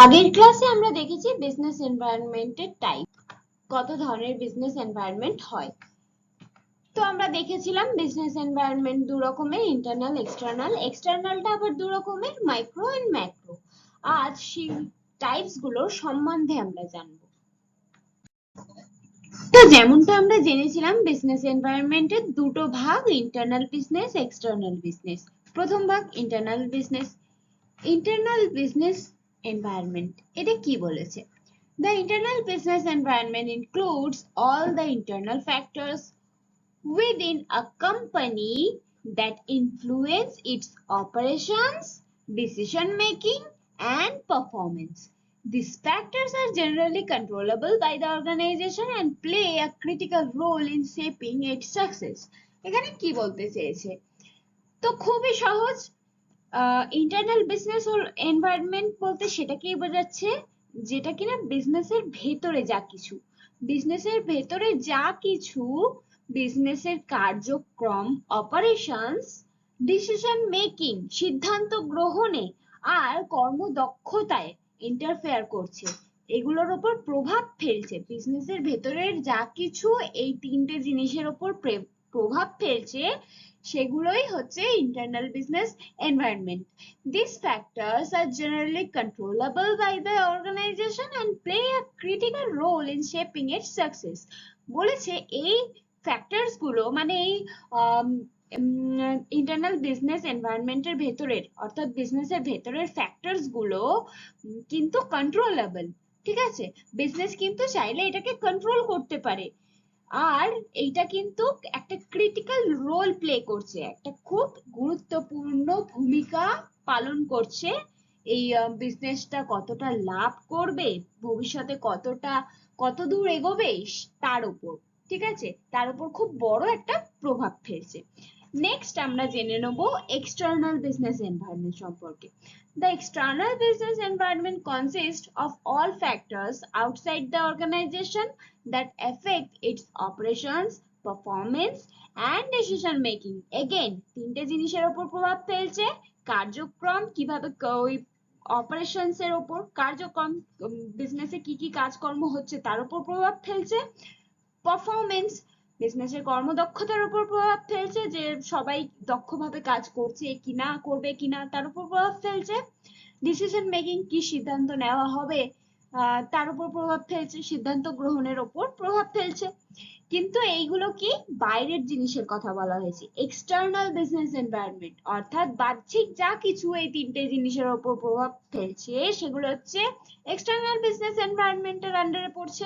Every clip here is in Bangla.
আগের ক্লাসে আমরা দেখেছি বিজনেস এনভায়রনমেন্টের টাইপ, কত ধরনের বিজনেস এনভায়রনমেন্ট হয়। তো আমরা দেখেছিলাম বিজনেস এনভায়রনমেন্ট দু রকমের, ইন্টারনাল এক্সটার্নাল। এক্সটার্নালটা আবার দু রকমের, মাইক্রো এন্ড ম্যাক্রো। আজ সেই টাইপস গুলোর সম্বন্ধে আমরা জানবো। তো যেমনটা আমরা জেনেছিলাম বিজনেস এনভায়রনমেন্টের দুটো ভাগ, ইন্টারনাল বিজনেস, এক্সটার্নাল বিজনেস। প্রথম ভাগ internal business. Internal business environment এটা কি বলেছে? The internal business environment includes all the internal factors within a company that influence its operations, decision making, and performance. These factors are generally controllable by the organization and play a critical role in shaping its success. এখানে কি বলতে চেয়েছে? তো খুবই সহজ। ইন্টারনাল বিজনেস এনভায়রনমেন্ট বলতে সেটাকেই বোঝাচ্ছে যেটা কিনা বিজনেসের ভেতরে যা কিছু, বিজনেসের কার্যক্রম, অপারেশনস, ডিসিশন মেকিং, সিদ্ধান্ত গ্রহণে আর কর্মদক্ষতায় ইন্টারফেয়ার করছে, এগুলোর উপর প্রভাব ফেলছে। বিজনেসের ভেতরের যা কিছু এই তিনটে জিনিসের উপর প্রভাব ফেলছে সেগুলোই হচ্ছে internal business environment. These factors are generally controllable by the organization and play a critical role in shaping its success. বলেছে এই ফ্যাক্টরস গুলো মানে এই ইন্টারনাল বিজনেস এনভায়রনমেন্টের ভেতরের, অর্থাৎ বিজনেসের ভেতরের ফ্যাক্টরস গুলো কিন্তু কন্ট্রোলেবল। ঠিক আছে, বিজনেস কিন্তু চাইলে এটাকে কন্ট্রোল করতে পারে, আর এইটা কিন্তু একটা ক্রিটিক্যাল রোল প্লে করছে, একটা খুব গুরুত্বপূর্ণ ভূমিকা পালন করছে এই বিজনেসটা কতটা লাভ করবে, ভবিষ্যতে কত দূর এগোবে তার উপর। ঠিক আছে, তার উপর খুব বড় একটা প্রভাব ফেলছে। নেক্সট আমরা জেনে নেব এক্সটার্নাল বিজনেস এনভায়রনমেন্ট সম্পর্কে। The external business environment consists of all factors outside the organization that affect its operations, performance and decision making. Again, তিনটে জিনিসের উপর প্রভাব ফেলছে। কার্যক্রম, কিভাবে ওই অপারেশনস এর উপর, কার্যক্রম বিজনেসে কি কি কাজকর্ম হচ্ছে তার উপর প্রভাব ফেলছে। পারফরমেন্স, বিজনেসের কর্মদক্ষতার উপর প্রভাব ফেলছে, যে সবাই দক্ষভাবে কাজ করছে কিনা, করবে কিনা তার উপর প্রভাব ফেলছে। ডিসিশন মেকিং, কি সিদ্ধান্ত নেওয়া হবে তার উপর প্রভাব ফেলছে, সিদ্ধান্ত গ্রহণের উপর প্রভাব ফেলছে। কিন্তু এইগুলো কি বাইরের জিনিসের কথা বলা হয়েছে। এক্সটার্নাল বিজনেস এনভায়রনমেন্ট অর্থাৎ বাহ্যিক যা কিছু এই তিনটে জিনিসের উপর প্রভাব ফেলছে সেগুলো হচ্ছে এক্সটার্নাল বিজনেস এনভায়রনমেন্টের আন্ডারে পড়ছে,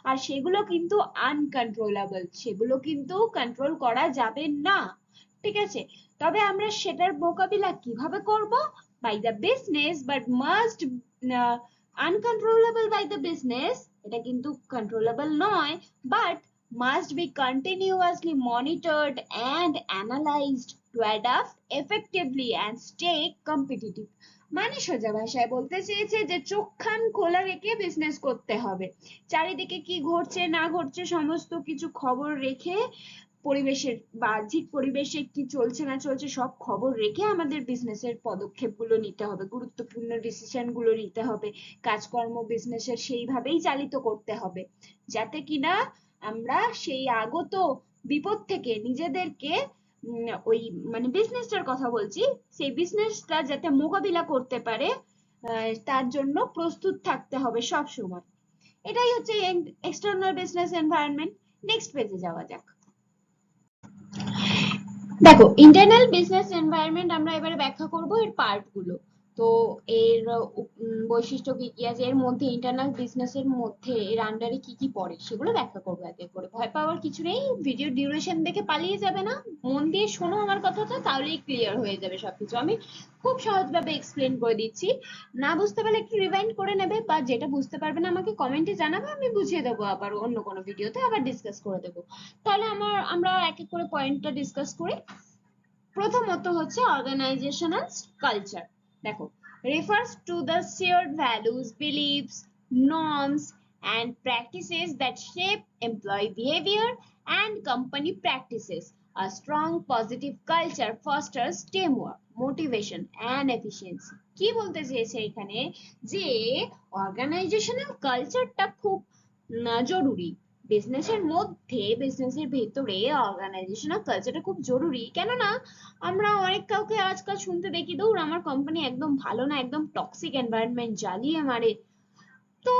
আর সেগুলো কিন্তু আনকন্ট্রোলেবল, সেগুলো কিন্তু কন্ট্রোল করা যাবে না। ঠিক আছে, তবে আমরা সেটার মোকাবিলা কিভাবে করব? By the business, but must uncontrollable by the business, এটা কিন্তু কন্ট্রোলেবল নয়, but must be continuously monitored and analyzed to adapt effectively and stay competitive. মানে সোজা ভাষায় বলতে চেয়েছে যে চোখ কান খোলা রেখে বিজনেস করতে হবে, চারিদিকে কি ঘটছে না ঘটছে সমস্ত কিছু খবর রেখে, পরিবেশের বাহ্যিক পরিবেশে কি চলছে না চলছে সব খবর রেখে আমাদের বিজনেসের পদক্ষেপগুলো নিতে হবে, গুরুত্বপূর্ণ ডিসিশন গুলো নিতে হবে, কাজকর্ম বিজনেসের সেইভাবেই চালিত করতে হবে যাতে কিনা আমরা সেই আগত বিপদ থেকে নিজেদেরকে ওই মানে বিজনেসটার কথা বলছি, সেই বিজনেসটা যাতে মোকাবিলা করতে পারে তার জন্য প্রস্তুত থাকতে হবে সব সময়। এটাই হচ্ছে এক্সটার্নাল বিজনেস এনভায়রনমেন্ট। নেক্সট পেজে যাওয়া যাক। দেখো ইন্টারনাল বিজনেস এনভায়রনমেন্ট আমরা এবারে ব্যাখ্যা করব এর পার্ট গুলো। তো এর বৈশিষ্ট্য কি কি আছে, এর মধ্যে ইন্টারনাল বিজনেসের মধ্যে এর আন্ডারে কি কি পড়ে সেগুলো ব্যাখ্যা করবো এক এক করে। ভয় পাওয়ার কিছু নেই, ভিডিও ডিউরেশন দেখে পালিয়ে যাবে না, মন দিয়ে শোনো আমার কথাটা, তাহলেই ক্লিয়ার হয়ে যাবে সবকিছু। আমি খুব সহজভাবে এক্সপ্লেন করে দিচ্ছি, না বুঝতে পারলে একটু রিভাইন্ড করে নেবে, বা যেটা বুঝতে পারবে না আমাকে কমেন্টে জানাবে, আমি বুঝিয়ে দেবো আবার অন্য কোনো ভিডিওতে আবার ডিসকাস করে দেবো। তাহলে আমরা এক এক করে পয়েন্টটা ডিসকাস করি। প্রথমত হচ্ছে অর্গানাইজেশনাল কালচার। দেখো, refers to the shared values, beliefs, norms and practices that shape employee behavior and company practices. A strong positive culture fosters teamwork, motivation and efficiency. কি বলতে চেয়েছে এখানে, যে অর্গানাইজেশনাল কালচারটা খুব জরুরি বিজনেসের মধ্যে, বিজনেসের ভেতরে অর্গানাইজেশনাল কালচারটা খুব জরুরি। কেননা আমরা অনেক কাউকে আজকাল শুনতে দেখি, দৌড় আমার কোম্পানি একদম ভালো না, একদম টক্সিক এনভায়রনমেন্ট, জ্বালিয়ে মারে। তো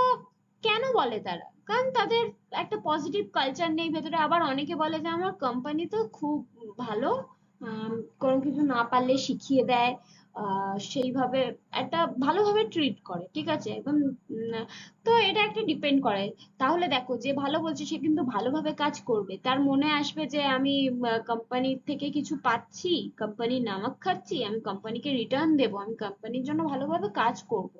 কেন বলে তারা? কারণ তাদের একটা পজিটিভ কালচার নেই ভেতরে। আবার অনেকে বলে যে আমার কোম্পানি তো খুব ভালো, কোনো কিছু না পারলে শিখিয়ে দেয়, সেইভাবে একটা ভালোভাবে ট্রিট করে, ঠিক আছে একদম। তো এটা একটা ডিপেন্ড করে। তাহলে দেখো, যে ভালো বলছে সে কিন্তু ভালোভাবে কাজ করবে, তার মনে আসবে যে আমি কোম্পানি থেকে কিছু পাচ্ছি, কোম্পানির নামক খাচ্ছি, আমি কোম্পানিকে রিটার্ন দেবো, আমি কোম্পানির জন্য ভালোভাবে কাজ করব।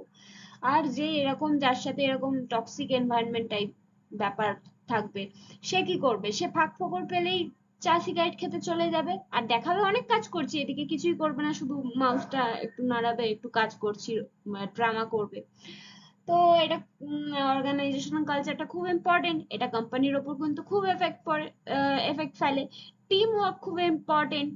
আর যে এরকম, যার সাথে এরকম টক্সিক এনভায়রনমেন্ট টাইপ ব্যাপার থাকবে, সে কি করবে? সে ফাঁক ফোকর পেলেই চা সিগারেট খেতে চলে যাবে, আর দেখাবে অনেক কাজ করছি, এদিকে কিছুই করবে না, শুধু মাউসটা একটু নাড়াবে, একটু কাজ করছি, ড্রামা করবে। তো এটা অর্গানাইজেশনাল কালচারটা খুব ইম্পর্টেন্ট, এটা কোম্পানির ওপর কিন্তু খুব এফেক্ট পড়ে, এফেক্ট ফেলে। টিম ওয়ার্ক খুব ইম্পর্টেন্ট।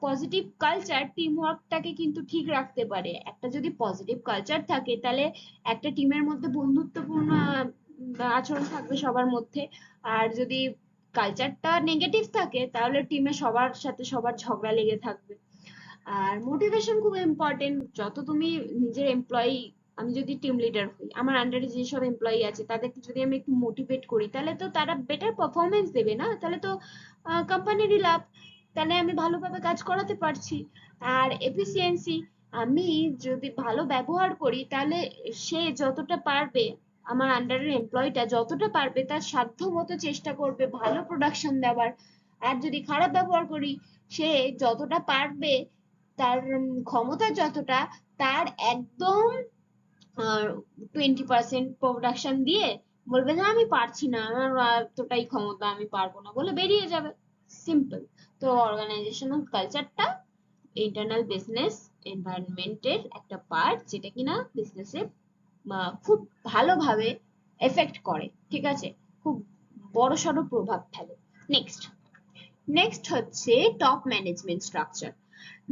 পজিটিভ কালচার টিম ওয়ার্কটাকে কিন্তু ঠিক রাখতে পারে। একটা যদি পজিটিভ কালচার থাকে, তাহলে একটা টিমের মধ্যে বন্ধুত্বপূর্ণ আচরণ থাকবে সবার মধ্যে। আর যদি কালচারটা নেগেটিভ থাকে, তাহলে টিমে সবার সাথে সবার ঝগড়া লেগে থাকবে। আর মোটিভেশন খুব ইম্পর্টেন্ট। যত তুমি নিজের এমপ্লয়ি, আমি যদি টিম লিডার হই, আমার আন্ডারে যেসব এমপ্লয়ি আছে তাদেরকে যদি আমি একটু মোটিভেট করি, তাহলে তো তারা বেটার পারফরমেন্স দেবে না, তাহলে তো কোম্পানিরই লাভ, তাহলে আমি ভালোভাবে কাজ করাতে পারছি। আর এফিসিয়েন্সি, আমি যদি ভালো ব্যবহার করি, তাহলে সে যতটা পারবে, আমার আন্ডারের এমপ্লয়িটা যতটা পারবে তার সাধ্য মতো চেষ্টা করবে ভালো প্রোডাকশন দেওয়ার। আর যদি খারাপ ব্যবহার করি, সে যতটা পারবে, তার ক্ষমতা যতটা, তার একদম 20% প্রোডাকশন দিয়ে বলবে যে আমি পারছি না, আমার এতটাই ক্ষমতা, আমি পারবো না, বলে বেরিয়ে যাবে। সিম্পল। তো অর্গানাইজেশনাল কালচারটা ইন্টারনাল বিজনেস এনভায়রনমেন্টের একটা পার্ট, যেটা কিনা বিজনেসে খুব ভালোভাবে এফেক্ট করে, ঠিক আছে, খুব বড়সড় প্রভাব ফেলে। নেক্সট, হচ্ছে top management structure.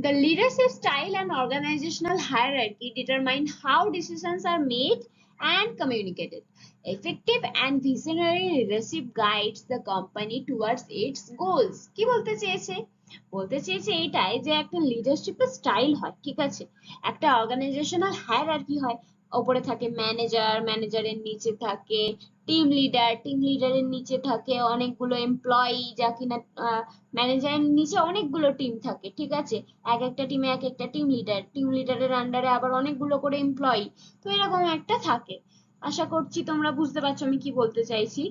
The leadership style and organizational hierarchy determine how decisions are made and communicated. Effective and visionary leadership guides the company towards its goals. কি বলতে চেয়েছে? বলতে চেয়েছে এইটাই, যে একটা লিডারশিপের স্টাইল হয়, ঠিক আছে, একটা অর্গানাইজেশনাল হায়ারার্কি হয়। ওপরে থাকে ম্যানেজার, ম্যানেজারের নিচে থাকে টিম লিডার, টিম লিডারের নিচে থাকে অনেকগুলো এমপ্লয়ি, যা কিনা ম্যানেজারের নিচে অনেকগুলো টিম থাকে, ঠিক আছে, এক একটা টিমে এক একটা টিম লিডার, টিম লিডারের আন্ডারে আবার অনেকগুলো করে এমপ্লয়ি। তো এরকম একটা থাকে। আশা করছি তোমরা বুঝতে পারছো আমি কি বলতে চাইছি।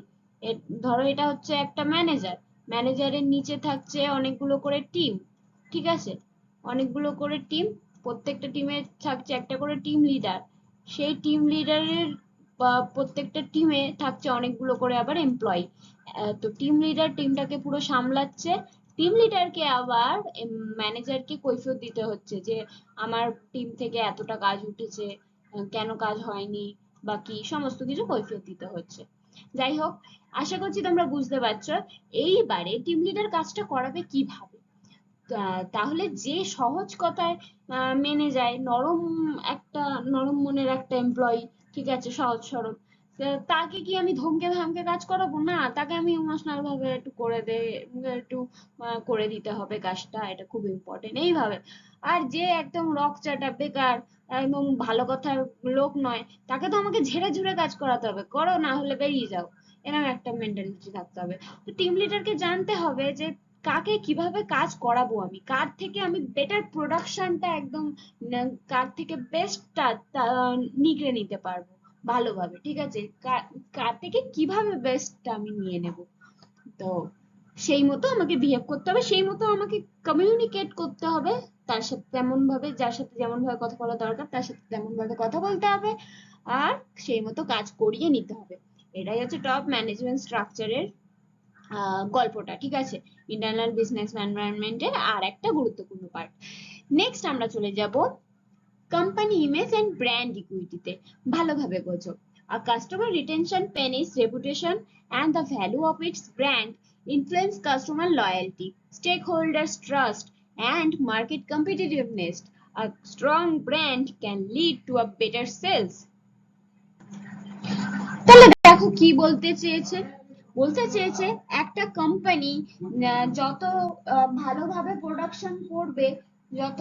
ধরো এটা হচ্ছে একটা ম্যানেজার, ম্যানেজারের নিচে থাকছে অনেকগুলো করে টিম, ঠিক আছে, অনেকগুলো করে টিম, প্রত্যেকটা টিমে থাকছে একটা করে টিম লিডার, সেই টিম লিডারের বা প্রত্যেকটা টিমে থাকছে অনেকগুলো করে আবার এমপ্লয়ি। তো টিম লিডার টিমটাকে পুরো সামলাচ্ছে, টিম লিডারকে আবার ম্যানেজারকে কৈফিয়ত দিতে হচ্ছে যে আমার টিম থেকে এতটা কাজ উঠেছে, কেন কাজ হয়নি, বা কি সমস্ত কিছু কৈফিয়ত দিতে হচ্ছে। যাই হোক, আশা করছি তোমরা বুঝতে পারছো। এইবারে টিম লিডার কাজটা করাবে কিভাবে? তাহলে যে সহজ কথায় মেনে যায়, নরম একটা, নরম মনের একটা এমপ্লয়ি, ঠিক আছে, সহজ সরল, তাকে কি আমি ধমকে ধামকে কাজ করাবো? না, তাকে আমি ইমোশনাল ভাবে একটু করে দে, একটু করে দিতে হবে কাজটা, এটা খুব ইম্পর্টেন্ট এইভাবে। আর যে একদম রকচাটা বেকার, একদম ভালো কথার লোক নয়, তাকে তো আমাকে ঝেড়ে ঝুড়ে কাজ করাতে হবে, করো না হলে বেরিয়ে যাও, এরকম একটা মেন্টালিটি থাকতে হবে। তো টিম লিডারকে জানতে হবে যে কাকে কিভাবে কাজ করাবো, আমি কার থেকে আমি বেটার প্রোডাকশনটা একদম, কার থেকে বেস্টটা নিগড়ে নিতে পারবো ভালোভাবে, ঠিক আছে, কার থেকে কিভাবে বেস্টটা আমি নিয়ে নেব। তো সেই মতো আমাকে বিহেভ করতে হবে, সেই মতো আমাকে কমিউনিকেট করতে হবে, তার সাথে তেমন ভাবে, যার সাথে যেমন ভাবে কথা বলা দরকার তার সাথে তেমন ভাবে কথা বলতে হবে, আর সেই মতো কাজ করিয়ে নিতে হবে। এটাই হচ্ছে টপ ম্যানেজমেন্ট স্ট্রাকচারের গল্পটা, ঠিক আছে, ইন্টারনাল বিজনেস এনভায়রনমেন্টের আর একটা গুরুত্বপূর্ণ পার্ট। নেক্সট আমরা চলে যাব কোম্পানি ইমেজ এন্ড ব্র্যান্ড ইকুইটিতে। ভালোভাবে বোঝো। A customer retention pennies reputation and the value of its brand influence customer loyalty, stakeholders trust and market competitiveness. A strong brand can lead to a better sales. তাহলে দেখো কি বলতে চেয়েছে একটা কোম্পানি যত ভালোভাবে প্রোডাকশন করবে, যত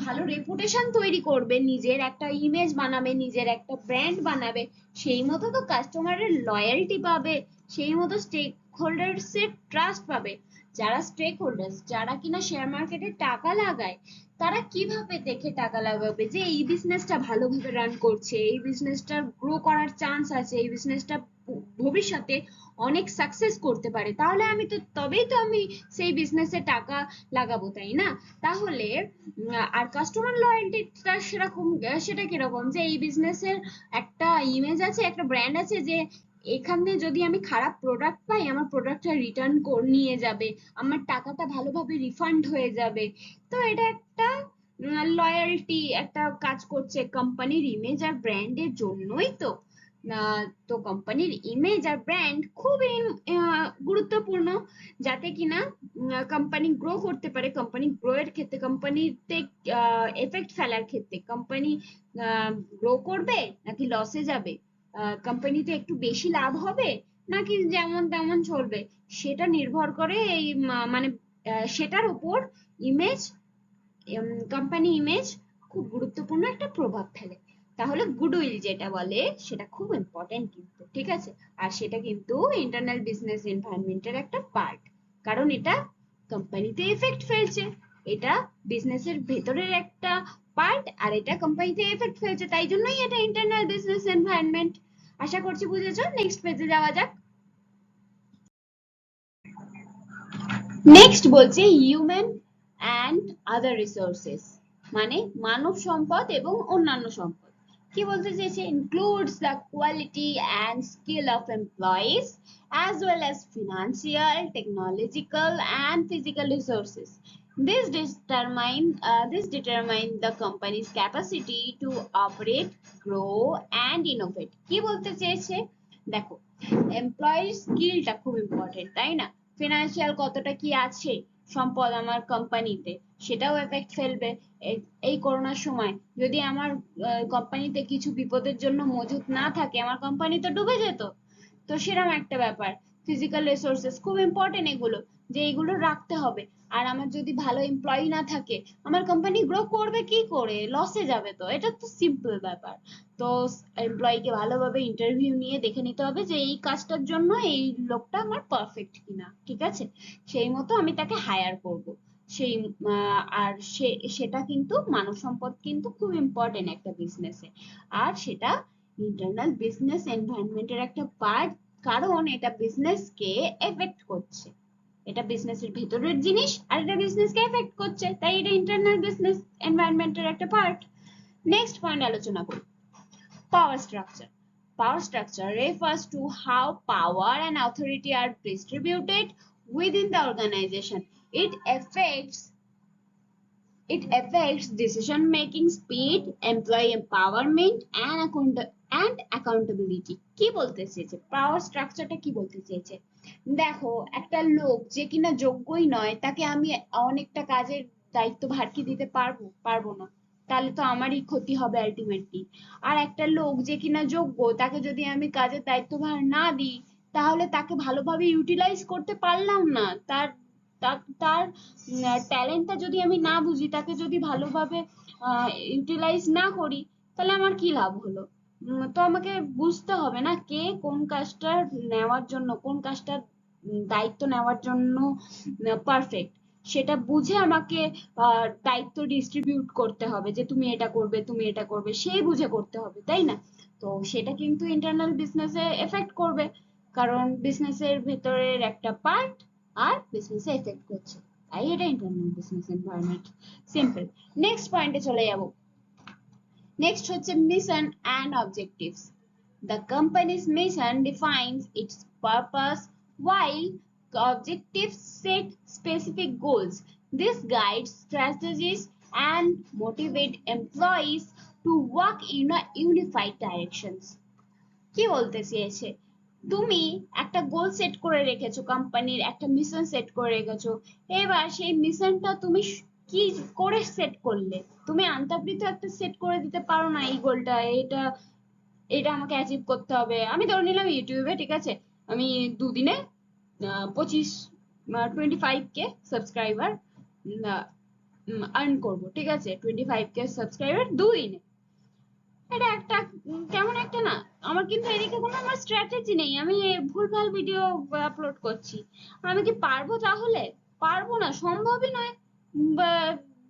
ভালো রেপুটেশন তৈরি করবে, নিজের একটা ইমেজ বানাবে, নিজের একটা ব্র্যান্ড বানাবে, সেই মতো তো কাস্টমারের লয়্যালটি পাবে, সেই মতো স্টেক হোল্ডার্স এর ট্রাস্ট পাবে। যারা স্টেক হোল্ডার্স, যারা কিনা শেয়ার মার্কেটে টাকা লাগায়, তারা কিভাবে দেখে টাকা লাগাবে যে এই বিজনেসটা ভালোভাবে রান করছে, এই বিজনেসটার গ্রো করার চান্স আছে, এই বিজনেসটা ভবিষ্যতে অনেক সাকসেস করতে পারে, তাহলে তবেই তো আমি সেই বিজনেসে টাকা লাগাবো, তাই না? তাহলে আর কাস্টমার লয়্যালটিটা সেটা কিরকম, যে এই বিজনেসের একটা ইমেজ আছে, একটা ব্র্যান্ড আছে, যে এখানে যদি আমি খারাপ প্রোডাক্ট পাই, আমার প্রোডাক্টটা রিটার্ন নিয়ে যাবে, আমার টাকাটা ভালোভাবে রিফান্ড হয়ে যাবে। তো এটা একটা লয়্যালটি একটা কাজ করছে কোম্পানির ইমেজ আর ব্র্যান্ডের জন্যই তো। তো কোম্পানির ইমেজ আর ব্র্যান্ড খুবই গুরুত্বপূর্ণ, যাতে কিনা কোম্পানি গ্রো করতে পারে। কোম্পানি গ্রো এর ক্ষেত্রে, কোম্পানিতে এফেক্ট ফেলার ক্ষেত্রে, কোম্পানি গ্রো করবে নাকি লসে যাবে, কোম্পানিতে একটু বেশি লাভ হবে নাকি যেমন তেমন চলবে, সেটা নির্ভর করে এই মানে সেটার উপর ইমেজ, কোম্পানি ইমেজ খুব গুরুত্বপূর্ণ একটা প্রভাব ফেলে। তাহলে গুডউইল যেটা বলে সেটা খুব ইম্পর্টেন্ট কিন্তু, ঠিক আছে? আর সেটা কিন্তু ইন্টারনাল বিজনেস এনভায়রনমেন্টের একটা পার্ট, কারণ এটা কোম্পানিতে এফেক্ট ফেলছে, এটা বিজনেসের ভেতরের একটা পার্ট, আর এটা কোম্পানিতে এফেক্ট ফেলছে, তাই জন্যই এটা ইন্টারনাল বিজনেস এনভায়রনমেন্ট। আশা করছি বুঝেছো। নেক্সট পেজে যাওয়া যাক। নেক্সট বলছে হিউম্যান অ্যান্ড আদার রিসোর্সেস, মানে মানব সম্পদ এবং অন্যান্য সম্পদ। কি বলতে চাইছে? Includes the quality and skill of employees as well as financial, technological and physical resources. This determine the company's capacity to operate, grow and innovate. কি বলতে চেয়েছে? দেখো, এমপ্লয়ির স্কিলটা খুব ইম্পর্টেন্ট, তাই না? ফিনান্সিয়াল কতটা কি আছে সম্পদ আমার কোম্পানিতে, সেটাও এফেক্ট ফেলবে। এই করোনার সময় যদি আমার কোম্পানিতে কিছু বিপদের জন্য মজুত না থাকে, আমার কোম্পানি তো ডুবে যেত। তো সেরকম একটা ব্যাপার। ফিজিক্যাল রিসোর্সেস খুব ইম্পর্টেন্ট এগুলো, যে এগুলো রাখতে হবে। আর আমার যদি ভালো এমপ্লয়ি না থাকে, আমার কোম্পানি গ্রো করবে কি করে? লসে যাবে তো, এটা তো সিম্পল ব্যাপার। তো এমপ্লয়িকে ভালোভাবে ইন্টারভিউ নিয়ে দেখে নিতে হবে যে এই কাজটার জন্য এই লোকটা আমার পারফেক্ট কিনা, ঠিক আছে? সেই মতো আমি তাকে হায়ার করব। সেই আর সেটা কিন্তু মানব সম্পদ কিন্তু খুব ইম্পর্টেন্ট একটা বিজনেসে। আর সেটা ইন্টারনাল বিজনেস এনভায়রনমেন্টের একটা পার্ট, কারণ এটা বিজনেসকে এফেক্ট করছে। এটা বিজনেসের ভেতরের জিনিস, আর এটা বিজনেসকে এফেক্ট করছে, তাই এটা ইন্টারনাল বিজনেস এনভায়রনমেন্টের একটা পার্ট। নেক্সট পয়েন্ট আলোচনা করি, power structure. Power structure refers to how power and authority are distributed within the organization. It affects decision making speed, employee empowerment and accountability. কি বলতে চেয়েছে? পাওয়ার স্ট্রাকচারটা কি বলতে চেয়েছে? দেখো, একটা লোক যে কিনা যোগ্যই নয়, তাকে আমি অনেকটা কাজের দায়িত্বভার কি দিতে পারবো না, তাহলে তো আমারই ক্ষতি হবে আলটিমেটলি। আর একটা লোক যে কিনা যোগ্য, তাকে যদি আমি কাজের দায়িত্বভার না দিই, তাহলে তাকে ভালোভাবে ইউটিলাইজ করতে পারলাম না। তার ট্যালেন্টটা যদি আমি না বুঝি, তাকে যদি ভালোভাবে ইউটিলাইজ না করি, তাহলে আমার কি লাভ হলো? তো আমাকে বুঝতে হবে না কে কোন কাজটা নেওয়ার জন্য, কোন কাজটার দায়িত্ব নেওয়ার জন্য পারফেক্ট, সেটা বুঝে আমাকে দায়িত্ব ডিস্ট্রিবিউট করতে হবে, যে তুমি এটা করবে, তুমি এটা করবে, সেই বুঝে করতে হবে, তাই না? তো সেটা কিন্তু ইন্টারনাল বিজনেসে এফেক্ট করবে, কারণ বিজনেসের ভেতরের একটা পার্ট আর বিজনেসে এফেক্ট করছে, তাই এটা internal business environment. Simple. Next পয়েন্টে চলে যাব। নেক্সট হচ্ছে mission and objectives. The company's mission defines its purpose, while objectives set specific goals. This guides strategies and motivate employees to work in a unified directions. কি বলতে চেয়েছে? তুমি একটা গোল সেট করে রেখেছো, কোম্পানির একটা মিশন সেট করে রেখেছো। এবার সেই মিশনটা তুমি কি করে সেট করলে? তুমি আন্তাবৃত একটা সেট করে দিতে পারো না, এই গোলটা এটা এটা আমাকে অ্যাচিভ করতে হবে। আমি ধরে নিলাম ইউটিউবে, ঠিক আছে, আমি দুদিনে 25 সাবস্ক্রাইবার আর্ন করবো, ঠিক আছে, 25 সাবস্ক্রাইবার দুদিনে। এটা একটা কেমন একটা না? আমার কিন্তু এদিকে কোনো আমার স্ট্র্যাটেজি নেই, আমি ভুলভাল ভিডিও আপলোড করছি। আমি কি পারবো? তাহলে পারবো না, সম্ভবই নয়।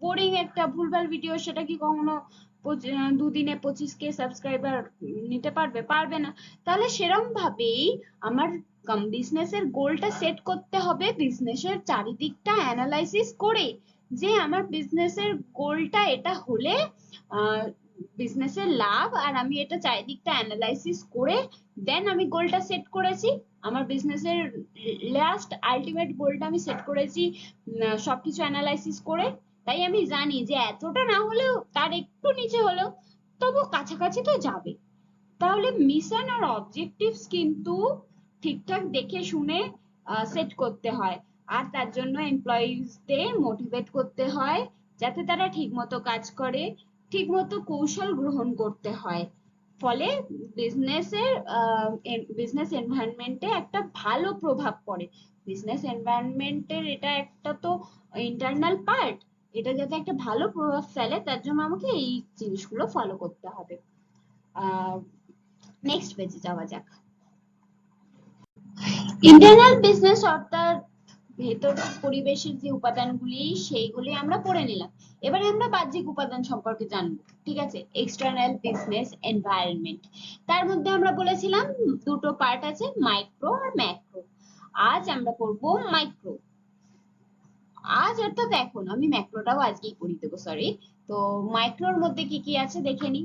বোরিং একটা ভুলভাল ভিডিও, সেটা কি কখনো দুদিনে 25 সাবস্ক্রাইবার নিতে পারবে? পারবে না। তাহলে সেরকম ভাবেই আমার বিজনেসের গোলটা সেট করতে হবে, বিজনেসের চারিদিকটা অ্যানালাইসিস করে, যে আমার বিজনেসের গোলটা এটা হলে বিজনেসের লাভ, আর আমি এটা চারিদিকটা অ্যানালাইসিস করে দেন আমি গোলটা সেট করেছি। আমার বিজনেসের লাস্ট আলটিমেট গোলটা আমি সেট করেছি সবকিছু অ্যানালাইসিস করে। তাই আমি জানি যে এতটা না হলেও, তার একটু নিচে হলেও, তবু কাছাকাছি তো যাবে। তাহলে মিশন আর অবজেক্টিভস কিন্তু ঠিকঠাক দেখে শুনে সেট করতে হয়। আর তার জন্য এমপ্লয়িজদের মোটিভেট করতে হয়, যাতে তারা ঠিকমতো কাজ করে, ঠিকমতো কৌশল গ্রহণ করতে হয়। ফলে বিজনেসের বিজনেস এনভায়রনমেন্টে একটা ভালো প্রভাব পড়ে। বিজনেস এনভায়রনমেন্টের এটা একটা তো ইন্টারনাল পার্ট, এটা যাতে একটা ভালো প্রভাব ফেলে তার জন্য আমাকে এই জিনিসগুলো ফলো করতে হবে। নেক্সট পেজে যাওয়া যাক। ইন্টারনাল বিজনেস অর্থাৎ ভেতরের পরিবেশের যে উপাদানগুলি, সেইগুলি আমরা পড়ে নিলাম। এবারে আমরা বাহ্যিক উপাদান সম্পর্কে জানবো, ঠিক আছে, এক্সটার্নাল বিজনেস এনভায়রনমেন্ট। তার মধ্যে আমরা বলেছিলাম দুটো পার্ট আছে, মাইক্রো আর ম্যাক্রো। আজ আমরা পড়বো মাইক্রো। আজ অর্থাৎ এখন, আমি ম্যাক্রোটাও আজকেই পড়িয়ে দেবো, সরি। তো মাইক্রোর মধ্যে কি কি আছে দেখে নি।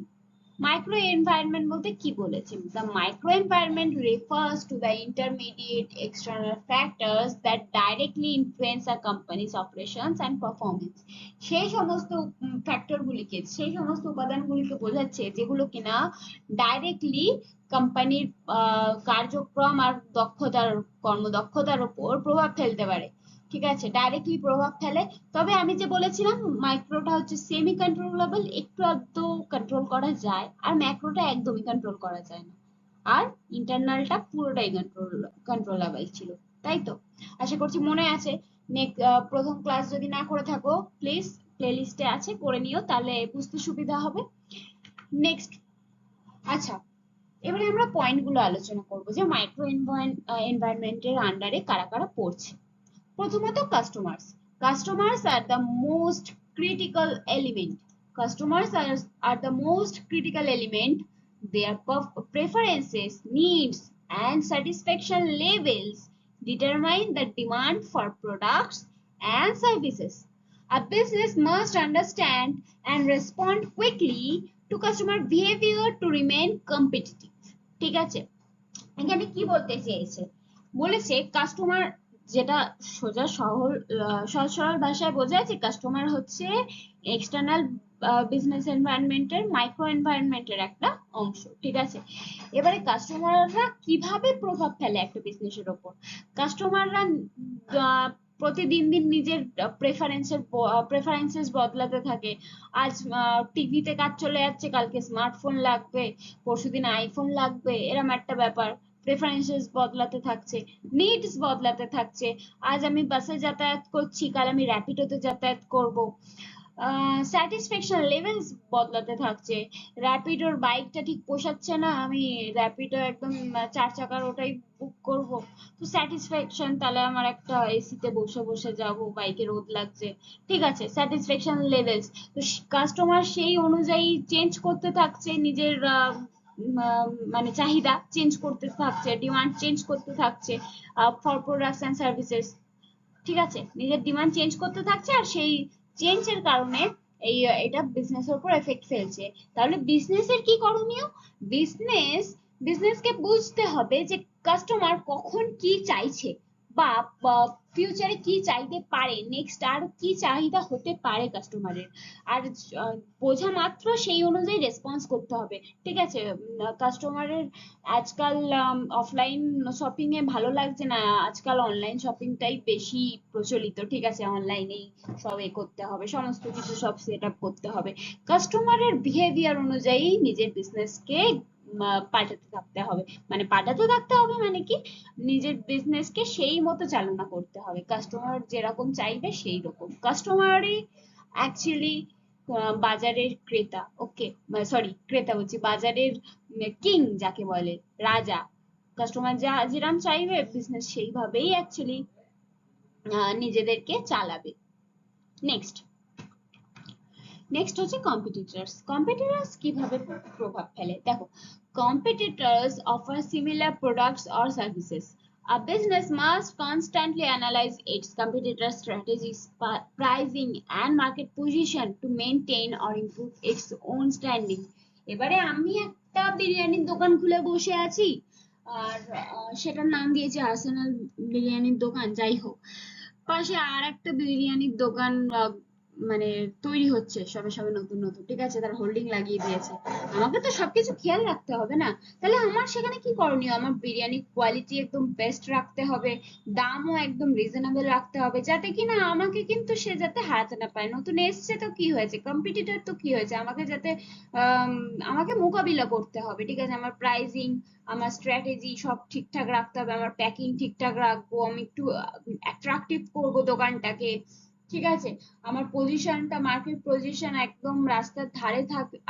মাইক্রো এনভায়রনমেন্ট বলতে কি বলেছে? The micro environment refers to the intermediate external factors that directly influence a company's operations and performance. সেই সমস্ত ফ্যাক্টর গুলিকে, সেই সমস্ত উপাদানগুলিকে বোঝাচ্ছে যেগুলো কিনা ডাইরেক্টলি কোম্পানির কার্যক্রম আর দক্ষতার, কর্মদক্ষতার উপর প্রভাব ফেলতে পারে, ঠিক আছে, ডাইরেক্টলি প্রভাব ফেলে। তবে আমি যে বলেছিলাম মাইক্রোটা হচ্ছে সেমি কন্ট্রোলেবল, একটু আধটু কন্ট্রোল করা যায়, আর ম্যাক্রোটা একদমই কন্ট্রোল করা যায় না। আর ইন্টারনালটা পুরোটাই কন্ট্রোলেবল ছিল, তাই তো? আশা করছি মনে আছে। প্রথম ক্লাস যদি না করে থাকো, প্লিজ প্লেলিস্টে আছে, করে নিও, তাহলে বুঝতে সুবিধা হবে। নেক্সট, আচ্ছা, এবারে আমরা পয়েন্টগুলো আলোচনা করব যে মাইক্রো এনভায়রনমেন্টের আন্ডারে কারা কারা পড়ছে। প্রথমত customers. Customers are the most critical element. Customers are the most critical element. Their preferences, needs, and satisfaction levels determine the demand for products and services. A business must understand and respond quickly to customer behavior to remain competitive. ঠিক আছে, এখানে কি বলতে চেয়েছে? বলেছে কাস্টমার, যেটা সোজা সহজ সরল ভাষায় বোঝায় যে কাস্টমার হচ্ছে এক্সটার্নাল বিজনেস এনভায়রনমেন্টের, মাইক্রো এনভায়রনমেন্টের একটা অংশ, ঠিক আছে। এবারে কাস্টমাররা কিভাবে প্রভাব ফেলে একটা বিজনেসের উপর? কাস্টমাররা প্রতিদিন দিন নিজের প্রেফারেন্সেস বদলাতে থাকে। আজ টিভিতে কাজ চলে যাচ্ছে, কালকে স্মার্টফোন লাগবে, পরশুদিন আইফোন লাগবে, এরম একটা ব্যাপার। প্রেফারেন্সেস বদলাতে থাকছে, নিডস বদলাতে থাকছে। আজ আমি বাসে যাতায়াত করছি, কাল আমি র্যাপিডোতে যাতায়াত করব। স্যাটিসফ্যাকশন লেভেলস বদলাতে থাকছে। র্যাপিডোর বাইকটা ঠিক পোষাচ্ছে না, আমি র্যাপিডো একদম 4 চাকার ওটাই বুক করব। তো স্যাটিসফ্যাকশন, তাহলে আমার একটা এসিতে বসে বসে যাব, বাইকে রোদ লাগছে, ঠিক আছে, স্যাটিসফ্যাকশন লেভেলস। তো কাস্টমার সেই অনুযায়ী চেঞ্জ করতে থাকছে, নিজের মানে চাহিদা চেঞ্জ করতে থাকছে, ডিমান্ড চেঞ্জ করতে থাকছে ফর প্রোডাক্টস এন্ড সার্ভিসেস, ঠিক আছে, নিজের ডিমান্ড চেঞ্জ করতে থাকছে, আর সেই চেঞ্জের কারণে এটা বিজনেসের উপর এফেক্ট ফেলছে। তাহলে বিজনেসের কি করণীয়? বিজনেসকে বুঝতে হবে যে কাস্টমার কখন কি চাইছে, বা ফিউচারে কি চাইতে পারে, নেক্সট আর কি চাহিদা হতে পারে কাস্টমারের, আর বোঝা মাত্র সেই অনুযায়ী রেসপন্স করতে হবে। ঠিক আছে, কাস্টমারের আজকাল অফলাইন শপিং এ ভালো লাগছে না, আজকাল অনলাইন শপিংটাই বেশি প্রচলিত। ঠিক আছে, অনলাইনেই সব করতে হবে, সমস্ত কিছু সব সেট আপ করতে হবে। কাস্টমারের বিহেভিয়ার অনুযায়ী নিজের বিজনেসকে পাল্টাতে থাকতে হবে, মানে পাল্টাতে থাকতে হবে মানে কি, নিজের বিজনেসকে সেই মতো চালনা করতে হবে, কাস্টমার যেরকম চাইবে সেই রকম। কাস্টমারই অ্যাকচুয়ালি বাজারের ক্রেতা। ওকে, সরি ক্রেতা বলছি, বাজারের কিং যাকে বলে, রাজা। কাস্টমার যা যেরকম চাইবে বিজনেস সেইভাবেই অ্যাকচুয়ালি নিজেদেরকে চালাবে। নেক্সট নেক্সট হচ্ছে কম্পিটিটরস। কম্পিটিটরস কিভাবে প্রভাব ফেলে দেখো, competitors offer similar products or services. A business must constantly analyze its competitors' strategies, pricing, and market position to maintain or improve its own standing. এবারে আমি একটা বিরিয়ানির দোকান খুলে বসে আছি, আর সেটার নাম দিয়েছি আর্সেনাল বিরিয়ানির দোকান, যাই হোক, পাশে আর একটা বিরিয়ানির দোকান মানে তৈরি হচ্ছে সবে সবে নতুন নতুন। ঠিক আছে, তার হোল্ডিং লাগিয়ে দিয়েছে, আমাকে তো সবকিছু খেয়াল রাখতে হবে না? তাহলে আমার সেখানে কি করণীয়, আমার বিরিয়ানির কোয়ালিটি একদম বেস্ট রাখতে হবে, দামও একদম রিজনেবল রাখতে হবে, যাতে কিনা আমাকে কিন্তু সে যাতে হারাতে না পারে। নতুন এসছে তো কি হয়েছে, কম্পিটিটর তো কি হয়েছে, আমাকে যাতে আমাকে মোকাবিলা করতে হবে। ঠিক আছে, আমার প্রাইসিং, আমার স্ট্র্যাটেজি সব ঠিকঠাক রাখতে হবে, আমার প্যাকিং ঠিকঠাক রাখবো, আমি একটু অ্যাট্রাকটিভ করবো দোকানটাকে। ঠিক আছে, আমার পজিশনটা, মার্কেট পজিশন একদম রাস্তার ধারে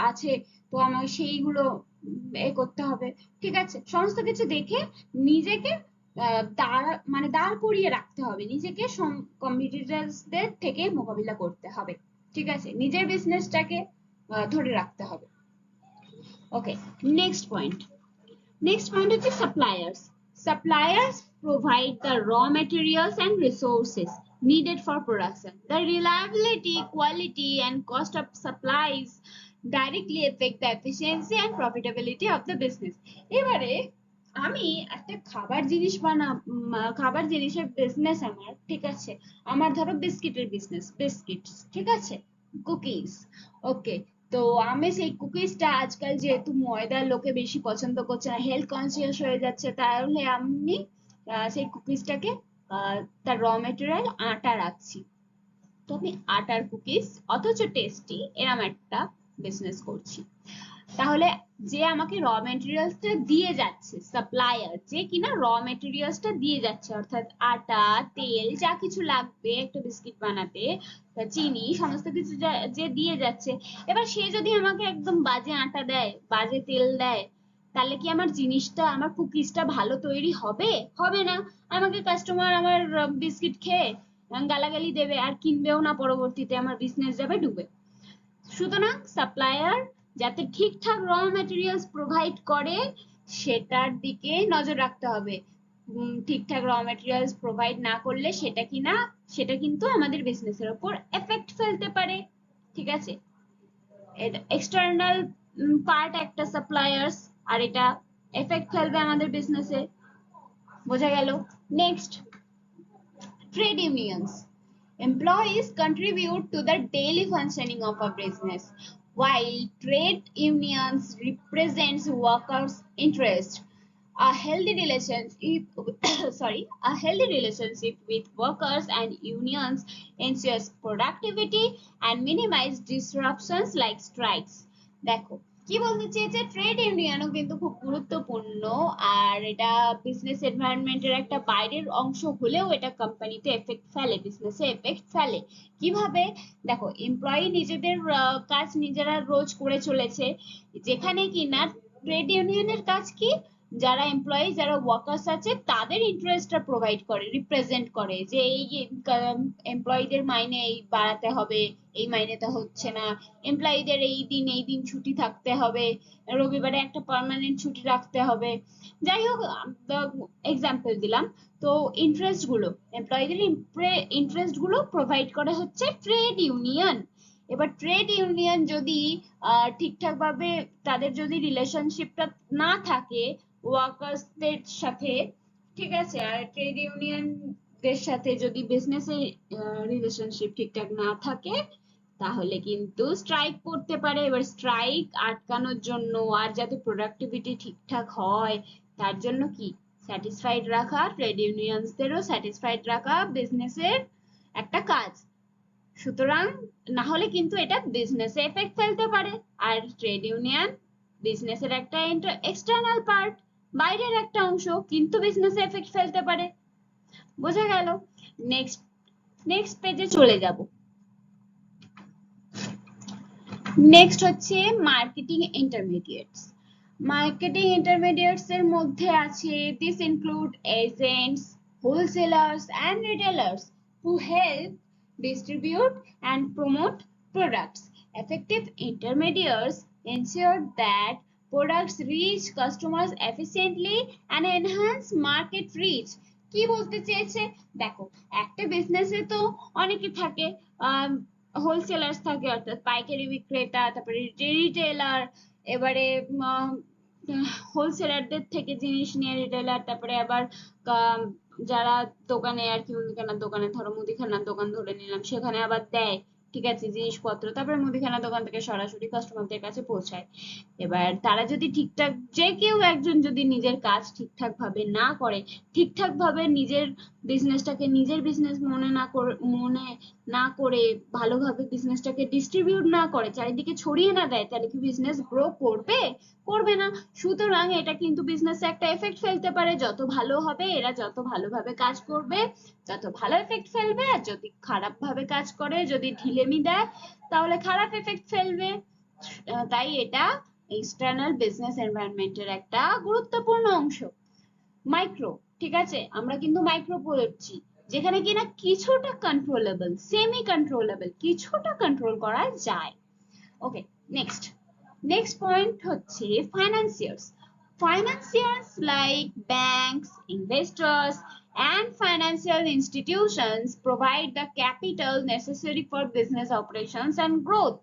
আছে, তো আমার সেইগুলো করতে হবে। ঠিক আছে, সমস্ত কিছু দেখে নিজেকে মানে দাঁড় করিয়ে রাখতে হবে, নিজেকে কম্পিটিটরদের থেকে মোকাবিলা করতে হবে। ঠিক আছে, নিজের বিজনেসটাকে ধরে রাখতে হবে। Okay, next point. Next point is the suppliers. Suppliers provide the raw materials and resources needed for production. The reliability, quality, and cost of supplies directly affect the efficiency and profitability of the business. এবারে আমি একটা খাবার জিনিসের বিজনেস আমার, ঠিক আছে, আমার ধরো বিস্কিটের বিজনেস, বিস্কিট, ঠিক আছে, কুকিজ। ওকে, তো আমি সেই কুকিজটা আজকাল যেহেতু ময়দার লোকে বেশি পছন্দ করছে না, হেলথ কনসিয়াস হয়ে যাচ্ছে, তাহলে আমি সেই কুকিজটাকে তার র মেটেরিয়াল আটা রাখছি। তো আমি আটার কুকিজ অথচ টেস্টি এরম একটা বিজনেস করছি। তাহলে যে আমাকে র মেটেরিয়ালসটা দিয়ে যাচ্ছে, সাপ্লায়ার যে কিনা র মেটেরিয়ালসটা দিয়ে যাচ্ছে, অর্থাৎ আটা, তেল, যা কিছু লাগবে একটা বিস্কিট বানাতে, চিনি, সমস্ত কিছু যে দিয়ে যাচ্ছে, এবার সে যদি আমাকে একদম বাজে আটা দেয়, বাজে তেল দেয়, তাহলে কি আমার জিনিসটা, আমার কুকিজটা ভালো তৈরি হবে? হবে না। আমাকে কাস্টমার আমার বিস্কিট খেয়ে গালাগালি দেবে, আর কিনবেও না, পরবর্তীতে আমার বিজনেস যাবে ডুবে। সুতরাং সাপ্লায়ার যাতে ঠিকঠাক র মেটেরিয়ালস প্রোভাইড করে সেটার দিকে নজর রাখতে হবে। ঠিকঠাক র মেটেরিয়ালস প্রোভাইড না করলে সেটা কিন্তু আমাদের বিজনেসের উপর এফেক্ট ফেলতে পারে। ঠিক আছে, এক্সটার্নাল পার্ট একটা সাপ্লায়ার্স, আর এটা এফেক্ট ফেলবে আমাদের বিজনেসে। বোঝা গেল? Next, trade unions. Employees contribute to the daily functioning of a business, while trade unions represents workers' interests. A healthy relationship, a healthy relationship with workers and unions ensures productivity and minimize disruptions like strikes. দেখো কি বলতে চেয়েছে, ট্রেড ইউনিয়নও কিন্তু খুব গুরুত্বপূর্ণ, আর এটা বিজনেস এনভায়রনমেন্টের একটা বাইরের অংশ হলেও এটা কোম্পানিতে এফেক্ট ফেলে, বিজনেসে এফেক্ট ফেলে। কিভাবে? দেখো, এমপ্লয়ি নিজেদের কাজ নিজেরা রোজ করে চলেছে, যেখানে কিনা ট্রেড ইউনিয়নের কাজ কি, যারা এমপ্লয়ি, যারা ওয়ার্কার্স আছে তাদের ইন্টারেস্টটা প্রোভাইড করে, রিপ্রেজেন্ট করে, যে এই এমপ্লয়ীদের মাইনে এই বাড়াতে হবে, এই মাইনেটা হচ্ছে না, এমপ্লয়ীদের এই দিন ছুটি থাকতে হবে, রবিবারে একটা পার্মানেন্ট ছুটি রাখতে হবে, যাই হোক এক্সাম্পল দিলাম। তো ইন্টারেস্ট গুলো, এমপ্লয়ীদের ইন্টারেস্ট গুলো প্রোভাইড করে হচ্ছে ট্রেড ইউনিয়ন। এবার ট্রেড ইউনিয়ন যদি ঠিকঠাক ভাবে তাদের যদি রিলেশনশিপটা না থাকে ওয়ার্কার্সদের সাথে, ঠিক আছে। আর ট্রেড ইউনিয়নদের সাথে যদি বিজনেসের রিলেশনশিপ ঠিকঠাক না থাকে তাহলে কিন্তু স্ট্রাইক করতে পারে। এবার স্ট্রাইক আটকানোর জন্য আর যাতে প্রোডাক্টিভিটি ঠিকঠাক হয় তার জন্য কি স্যাটিসফাইড রাখা, ট্রেড ইউনিয়নসদেরও স্যাটিসফাইড রাখা বিজনেসের একটা কাজ। সুতরাং না হলে কিন্তু এটা বিজনেসে এফেক্ট ফেলতে পারে। আর ট্রেড ইউনিয়ন বিজনেসের একটা এক্সটার্নাল পার্ট, বাইরের একটা অংশ, কিন্তু বিজনেসে এফেক্ট ফেলতে পারে। বোঝা গেল? নেক্সট নেক্সট পেজে চলে যাব। নেক্সট হচ্ছে মার্কেটিং ইন্টারমিডিয়েটস। মার্কেটিং ইন্টারমিডিয়েটস এর মধ্যে আছে this include agents, wholesalers and retailers who help distribute and promote products. Effective intermediaries ensure that products reach customers efficiently and enhance market reach. কি বলতে চেয়েছে দেখো, একটা বিজনেসে তো অনেকে থাকে, হোলসেলার্স থাকে অর্থাৎ পাইকারি বিক্রেতা, তারপরে রিটেলার, এবারে হোলসেলারদের থেকে জিনিস নিয়ে রিটেলার, তারপরে আবার যারা দোকানে আর কি মুদিখানার দোকানে, ধরো মুদিখানার দোকান ধরে নিলাম, সেখানে আবার দেয় ঠিক আছে জিনিসপত্র, তারপরে মুদিখানার দোকান থেকে সরাসরি কাস্টমারদের কাছে পৌঁছায়। এবার তারা যদি ঠিকঠাক, যে কেউ একজন যদি নিজের কাজ ঠিকঠাক ভাবে না করে, ঠিকঠাক ভাবে নিজের বিজনেসটাকে নিজের বিজনেস মনে না করে ভালোভাবে বিজনেসটাকে ডিস্ট্রিবিউট না করে, চারিদিকে ছড়িয়ে না দেয়, তাহলে কি বিজনেস গ্রো করবে? করবে না। সুতরাং এটা কিন্তু বিজনেসে একটা এফেক্ট ফেলতে পারে। যত ভালো হবে, এরা যত ভালোভাবে কাজ করবে তত ভালো এফেক্ট ফেলবে, আর যদি খারাপ ভাবে কাজ করে, যদি ঢিলেমি দেয়, তাহলে খারাপ এফেক্ট ফেলবে। তাই এটা এক্সটার্নাল বিজনেস এনভায়রনমেন্টের একটা গুরুত্বপূর্ণ অংশ। মাইক্রো, ঠিক আছে, আমরা কিন্তু মাইক্রো পড়ছি, যেখানে কিনা কিছুটা কন্ট্রোলেবল, সেমি কন্ট্রোলেবল, কিছুটা কন্ট্রোল করা যায়। ওকে, নেক্সট পয়েন্ট হচ্ছে ফাইন্যান্সিয়ার্স। Financiers like banks, investors, and financial institutions provide the capital necessary for business operations and growth.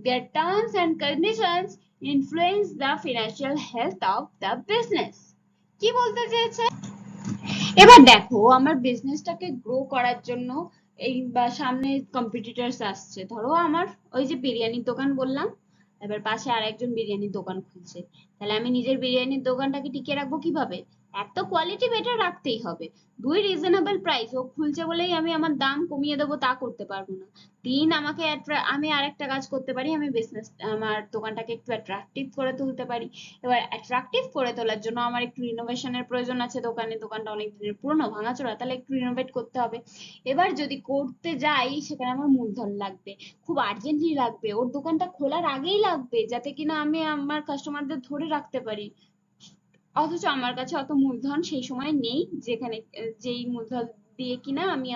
Their terms and conditions influence the financial health of the business. কি বলতে চেয়েছে? এবার দেখো, আমার বিজনেসটাকে গ্রো করার জন্য এই বা সামনে কম্পিটিটরস আসছে, ধরো আমার ওই যে বিরিয়ানির দোকান বললাম, এবার পাশে আর একজন বিরিয়ানির দোকান খুলছে, তাহলে আমি নিজের বিরিয়ানির দোকানটাকে টিকিয়ে রাখবো কিভাবে? এক তো কোয়ালিটি বেটার রাখতেই হবে, দুই রিজনেবল প্রাইস, ও খুলছে বলেই আমি আমার দাম কমিয়ে দেবো তা করতে পারবো না, তিন আমাকে আমি আরেকটা কাজ করতে পারি, আমি বিজনেস আমার দোকানটাকে একটু অ্যাট্রাকটিভ করে তুলতে পারি। এবার অ্যাট্রাকটিভ করে তোলার জন্য আমার একটু রিনোভেশনের প্রয়োজন আছে, দোকানটা অনেক দিনের পুরনো ভাঙাচোরা, তাহলে একটু রিনোভেট করতে হবে। এবার যদি করতে যাই সেখানে আমার মূলধন লাগবে, খুব আর্জেন্টলি লাগবে, ওর দোকানটা খোলার আগেই লাগবে, যাতে কিনা আমি আমার কাস্টমারদের ধরে রাখতে পারি। অথচ আমার কাছে অত মূলধন সেই সময় নেই, যেখানে যেই মূলধন দিয়ে কিনা আমি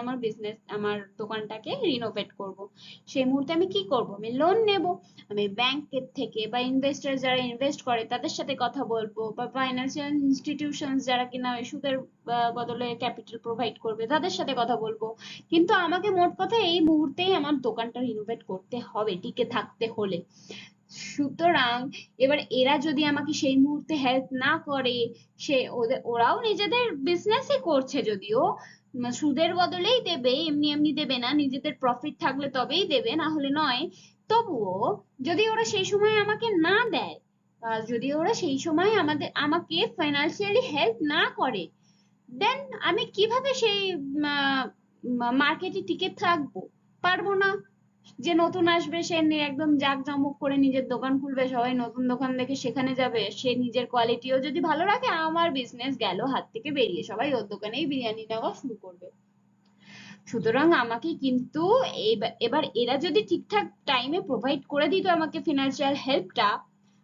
আমার দোকানটাকে রিনোভেট করব। সেই মুহূর্তে আমি কি করব? আমি লোন নেব, আমি ব্যাংকের থেকে বা ইনভেস্টর যারা ইনভেস্ট করে তাদের সাথে কথা বলবো, বা ফাইন্যান্সিয়াল ইনস্টিটিউশনস যারা কিনা ওই সুদের বদলে ক্যাপিটাল প্রোভাইড করবে তাদের সাথে কথা বলবো। কিন্তু আমাকে মোট কথা এই মুহূর্তেই আমার দোকানটা রিনোভেট করতে হবে টিকে থাকতে হলে। সুতরাং এবার এরা যদি আমাকে সেই মুহূর্তে হেল্প না করে, ওরাও নিজেদের বিজনেসই করছে যদিও, সুদের বদলেই দেবে, এমনি এমনি দেবে না, নিজেদের প্রফিট থাকলে তবেই দেবে, না হলে নয়। তবুও যদি ওরা সেই সময় আমাকে না দেয়, যদি ওরা সেই সময় আমাকে ফাইন্যান্সিয়ালি হেল্প না করে, দেন আমি কিভাবে সেই মার্কেটে টিকে থাকবো? পারবো না। যে নতুন আসবে সে একদম জাঁকজমক করে নিজের দোকান খুলবে, সবাই নতুন দোকান দেখে সেখানে যাবে, সে নিজের কোয়ালিটিও যদি ভালো রাখে, আমার বিজনেস গেল হাত থেকে বেরিয়ে, সবাই ওর দোকানেই বিরিয়ানি নেওয়া শুরু করবে। সুতরাং আমাকে কিন্তু এবার এরা যদি ঠিকঠাক টাইমে প্রোভাইড করে দিত আমাকে ফিনান্সিয়াল হেল্পটা,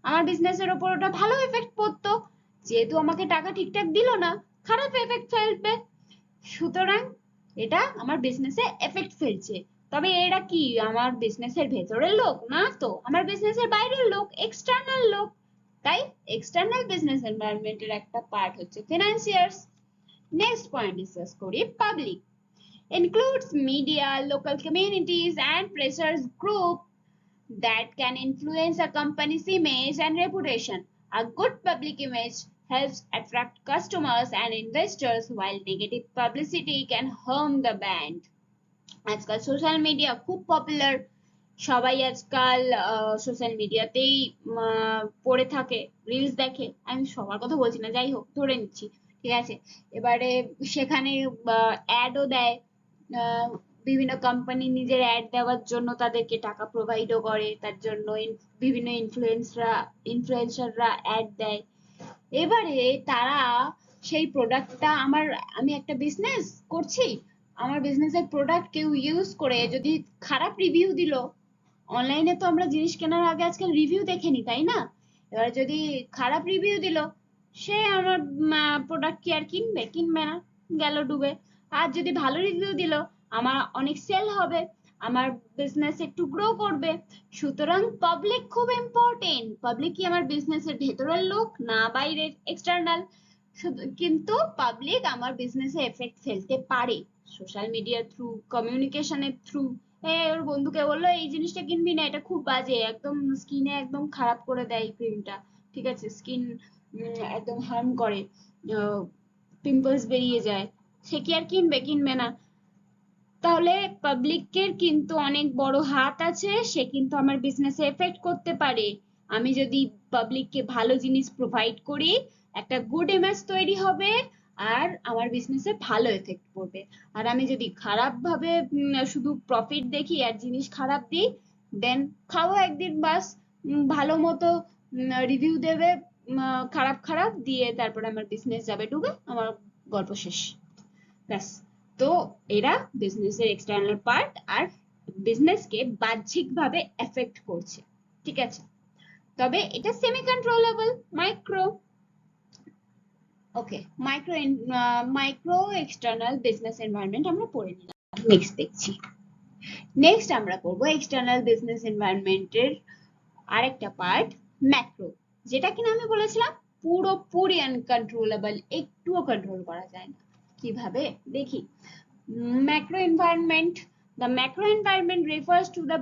আমার বিজনেসের ওপর ওটা ভালো এফেক্ট পড়তো। যেহেতু আমাকে টাকা ঠিকঠাক দিল না, খারাপ এফেক্ট ফেলবে। সুতরাং এটা আমার বিজনেসে এফেক্ট ফেলছে। তবে এরা কি আমার বিজনেসের ভেতরের লোক? না তো, আমার বিজনেসের বাইরের লোক, এক্সটার্নাল লোক। তাই এক্সটার্নাল বিজনেস এনভায়রনমেন্টের একটা পার্ট হচ্ছে ফিনান্সিয়ার্স। নেক্সট পয়েন্ট ডিসকাস করি, public includes media, local communities, and pressures group that can influence a company's image and reputation. A good public image helps attract customers and investors, while negative publicity can harm the brand. আজকাল সোশ্যাল মিডিয়া খুব পপুলার, সবাই আজকাল সোশ্যাল মিডিয়াতেই পড়ে থাকে, রিলস দেখে। আমি সবার কথা বলছি না, যাই হোক ধরে নিচ্ছি, ঠিক আছে। এবারে সেখানে অ্যাডও দেয়, আহ, বিভিন্ন কোম্পানি নিজের অ্যাড দেওয়ার জন্য তাদেরকে টাকা প্রোভাইডও করে, তার জন্য বিভিন্ন ইনফ্লুয়েন্সাররা অ্যাড দেয়। এবারে তারা সেই প্রোডাক্টটা আমি একটা বিজনেস করছি, আমার বিজনেসের প্রোডাক্ট কেউ ইউজ করে যদি খারাপ রিভিউ দিল, অনলাইনে তো আমরা জিনিস কেনার আগে আজকাল রিভিউ দেখে নি, তাই না? এবার যদি খারাপ রিভিউ দিল, সে আমার প্রোডাক্ট কি আর কিনবে? কিনবে না, গেল ডুবে। আর যদি ভালো রিভিউ দিল, আমার অনেক সেল হবে, আমার বিজনেস একটু গ্রো করবে। সুতরাং পাবলিক খুব ইম্পর্টেন্ট। পাবলিক কি আমার বিজনেসের ভেতরের লোক, না বাইরের এক্সটার্নাল? কিন্তু পাবলিক আমার বিজনেসে এফেক্ট ফেলতে পারে সোশ্যাল মিডিয়া থ্রু, কমিউনিকেশনের থ্রু। ওর বন্ধুকে বললো এই জিনিসটা কিনবি না, এটা খুব বাজে, একদম স্কিনে একদম খারাপ করে দেয় ক্রিমটা, ঠিক আছে, স্কিন একদম হার্ম করে, পিম্পলস বেরিয়ে যায়। সে কি আর কিনবে? কিনবে না। তাহলে পাবলিকের কিন্তু অনেক বড় হাত আছে, সে কিন্তু আমার বিজনেসে এফেক্ট করতে পারে। আমি যদি পাবলিককে ভালো জিনিস প্রোভাইড করি, একটা গুড ইমেজ তৈরি হবে, আর আমার বিজনেসে ভালো এফেক্ট পড়বে। আর আমি যদি খারাপ ভাবে শুধু প্রফিট দেখি আর জিনিস খারাপ দিই, দেন খাবো একদিন বাস, ভালো মতো রিভিউ দেবে, খারাপ খারাপ দিয়ে তারপরে আমার বিজনেস যাবে ডুবে, আমার গল্প শেষ, ব্যাস। তো এরা বিজনেসের এক্সটার্নাল পার্ট, আর বিজনেসকে বাহ্যিকভাবে এফেক্ট করছে, ঠিক আছে। তবে এটা সেমি কন্ট্রোলেবল, মাইক্রো। ওকে, মাইক্রো এক্সটার্নাল বিজনেস এনভায়রনমেন্ট আমরা পড়ে নিলাম। নেক্সট দেখছি। নেক্সট আমরা করব এক্সটার্নাল বিজনেস এনভায়রনমেন্টের আরেকটা পার্ট, ম্যাক্রো, যেটা কিনা আমি বলেছিলাম পুরোপুরি আনকন্ট্রোলেবল, একটুও কন্ট্রোল করা যায় না। কিভাবে দেখি। Macro environment. The macro environment refers to the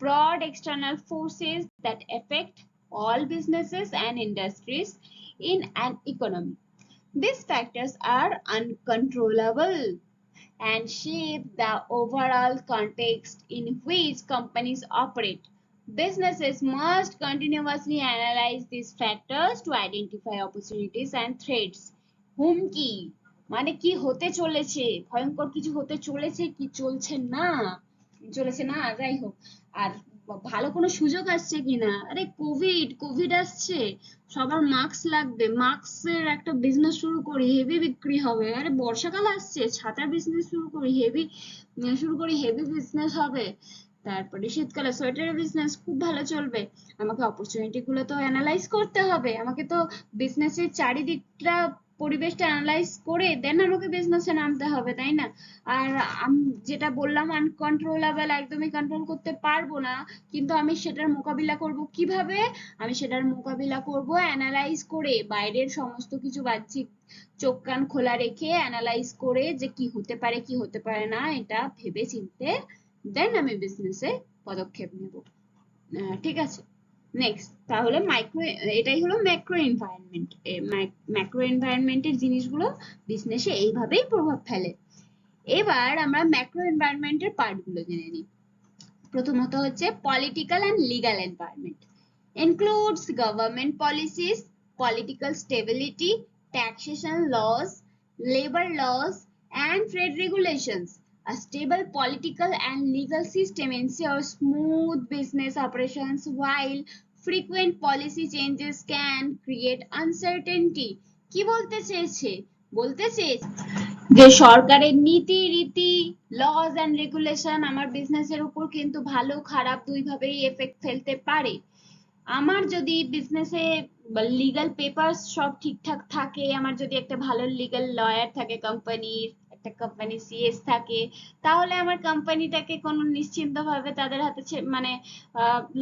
broad external forces that affect all businesses and industries in an economy. These factors are uncontrollable and shape the overall context in which companies operate. Businesses must continuously analyze these factors to identify opportunities and threats. হুমকি মানে কি হতে চলেছে, ভয়ঙ্কর কিছু হতে চলেছে কি চলেছে না, যাই হোক। আর ভালো কোনো সুযোগ আসছে কিনা, আরে কোভিড কোভিড আসছে, সবার মাস্ক লাগবে, মাস্কের একটা বিজনেস শুরু করি, হেভি বিক্রি হবে। আরে বর্ষাকাল আসছে, ছাতার বিজনেস শুরু করি, হেভি বিজনেস হবে। তারপরে শীতকালে সোয়েটারের বিজনেস খুব ভালো চলবে। আমাকে অপরচুনিটি গুলো তো অ্যানালাইজ করতে হবে, আমাকে তো বিজনেসের চারিদিকটা পরিবেশটা অ্যানালাইজ করে দেন আমাকে বিজনেসে নামতে হবে, তাই না? আর আমি যেটা বললাম আনকন্ট্রোলেবল, একদমই কন্ট্রোল করতে পারবো না, কিন্তু আমি সেটার মোকাবিলা করব কিভাবে? আমি সেটার মোকাবিলা করব অ্যানালাইজ করে, বাইরের সমস্ত কিছু বাহ্যিক চোখ কান খোলা রেখে অ্যানালাইজ করে যে কি হতে পারে কি হতে পারে না, এটা ভেবে চিনতে দেন আমি বিজনেসে পদক্ষেপ নেব, ঠিক আছে। নেক্সট, তাহলে এটাই হলো ম্যাক্রো এনভায়রনমেন্ট। ম্যাক্রো এনভায়রনমেন্টের জিনিসগুলো বিজনেসে এইভাবেই প্রভাব ফেলে। এবার আমরা ম্যাক্রো এনভায়রনমেন্টের পার্টগুলো জেনে নিই। প্রথমত হচ্ছে political and legal environment, includes government policies, political stability, taxation laws, labor laws, and trade regulations. A stable political and legal system ensures smooth business operations, while frequent policy changes can create uncertainty. কি বলতে চেয়েছে? যে সরকারের নীতি রীতি, লজ এন্ড রেগুলেশন আমার বিজনেসের উপর কিন্তু ভালো খারাপ দুই ভাবেই এফেক্ট ফেলতে পারে। আমার যদি বিজনেসে লিগ্যাল পেপারস সব ঠিকঠাক থাকে, আমার যদি একটা ভালো লিগ্যাল লয়ার থাকে, একটা কোম্পানি সিএস থাকে, তাহলে আমার কোম্পানিটাকে কোনো নিশ্চিন্ত ভাবে তাদের হাতে মানে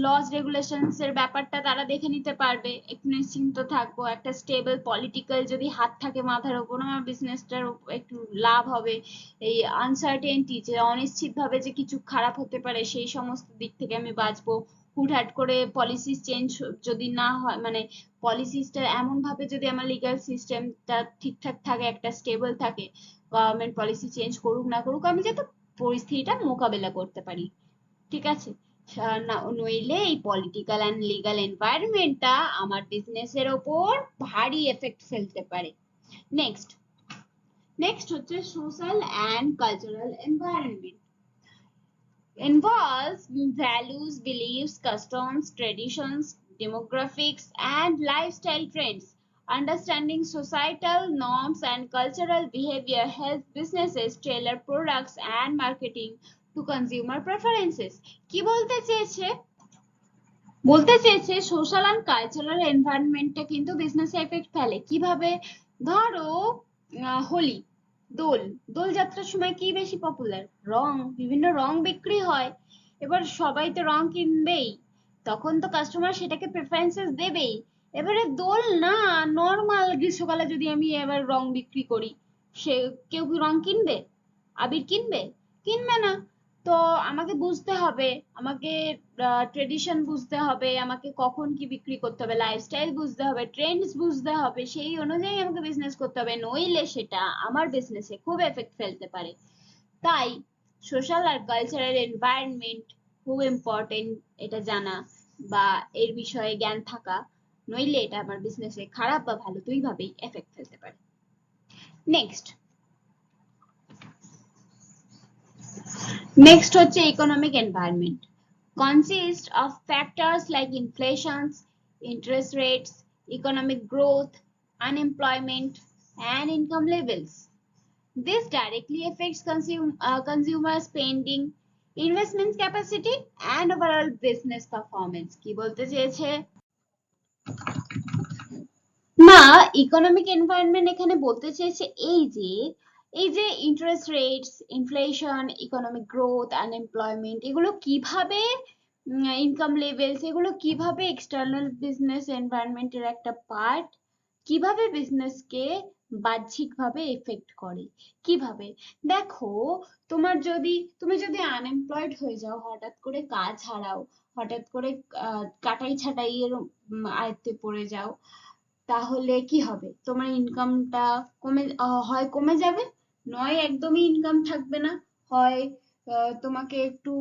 লস রেগুলেশনস এর ব্যাপারটা তারা দেখে নিতে পারবে, একটু নিশ্চিন্ত থাকবো। একটা স্টেবল পলিটিক্যাল যদি হাত থাকে মাথার উপর, আমার বিজনেসটার একটু লাভ হবে। এই আনসার্টেনটি, যে অনিশ্চিত ভাবে যে কিছু খারাপ হতে পারে, সেই সমস্ত দিক থেকে আমি বাঁচবো। হুটহাট করে পলিসি চেঞ্জ যদি না হয়, মানে পলিসিসটা এমন ভাবে যদি আমার লিগ্যাল সিস্টেমটা ঠিকঠাক থাকে, একটা স্টেবল থাকে, গভর্নমেন্ট পলিসি চেঞ্জ করুক না করুক, আমি যাতে পরিস্থিতিটা মোকাবেলা করতে পারি, ঠিক আছে? নইলে এই পলিটিক্যাল অ্যান্ড লিগ্যাল এনভায়রনমেন্টটা আমার বিজনেসের ওপর ভারী এফেক্ট ফেলতে পারে। নেক্সট নেক্সট হচ্ছে social and cultural environment. Involves values, beliefs, customs, traditions, demographics, and lifestyle trends. Understanding societal norms and cultural behavior helps businesses tailor products and marketing to consumer preferences. কি বলতে চেয়েছে? বলতে চেয়েছে সোশ্যাল অ্যান্ড কালচারাল এনভায়রনমেন্টটা কিন্তু বিজনেসে এফেক্ট ফেলে। কিভাবে? ধরো হোলি, দোল দোল যাত্রার সময় কি বেশি পপুলার? রং, বিভিন্ন রং বিক্রি হয়। এবার সবাই তো রং কিনবেই, তখন তো কাস্টমার সেটাকে প্রেফারেন্সেস দেবেই। এবারে দোল না, নর্মাল গ্রীষ্মকালে যদি আমি এবার রং বিক্রি করি, সে কেউ কি রং কিনবে? আবির কিনবে? কিনবে না। তো আমাকে বুঝতে হবে, আমাকে ট্রেডিশন বুঝতে হবে, আমাকে কখন কি বিক্রি করতে হবে, লাইফস্টাইল বুঝতে হবে, ট্রেন্ডস বুঝতে হবে, সেই অনুযায়ী আমাকে বিজনেস করতে হবে, নইলে সেটা আমার বিজনেসে খুব এফেক্ট ফেলতে পারে। তাই সোশ্যাল আর কালচারাল এনভায়রনমেন্ট খুব ইম্পর্টেন্ট, এটা জানা বা এর বিষয়ে জ্ঞান থাকা, নইলে এটা আমার বিজনেসে খারাপ বা ভালো দুইভাবেই এফেক্ট ফেলতে পারে। নেক্সট নেক্সট হচ্ছে economic environment. Consists of factors like inflation, interest rates, economic growth, unemployment, and income levels. This directly affects consumer spending, investment capacity, and overall business performance. কি বলতে চেয়েছে? না, ইকোনমিক এনভায়রনমেন্ট এখানে বলতে চেয়েছে এই যে interest rates, inflation, economic growth, unemployment, এগুলো কিভাবে, ইনকাম লেভেলস, এগুলো কিভাবে এক্সটার্নাল বিজনেস এনভায়রনমেন্টের একটা পার্ট, কিভাবে বিজনেসকে বাহ্যিকভাবে এফেক্ট করে। কিভাবে? দেখো, তুমি যদি আনএমপ্লয়েড হয়ে যাও, হঠাৎ করে কাজ হারাও, হঠাৎ করে কাটাই ছাটাই এর আয়ত্তে পড়ে যাও, তাহলে কি হবে? তোমার ইনকামটা হয় কমে যাবে, নয় একদমই ইনকাম থাকবে না, হয় তোমাকে একটু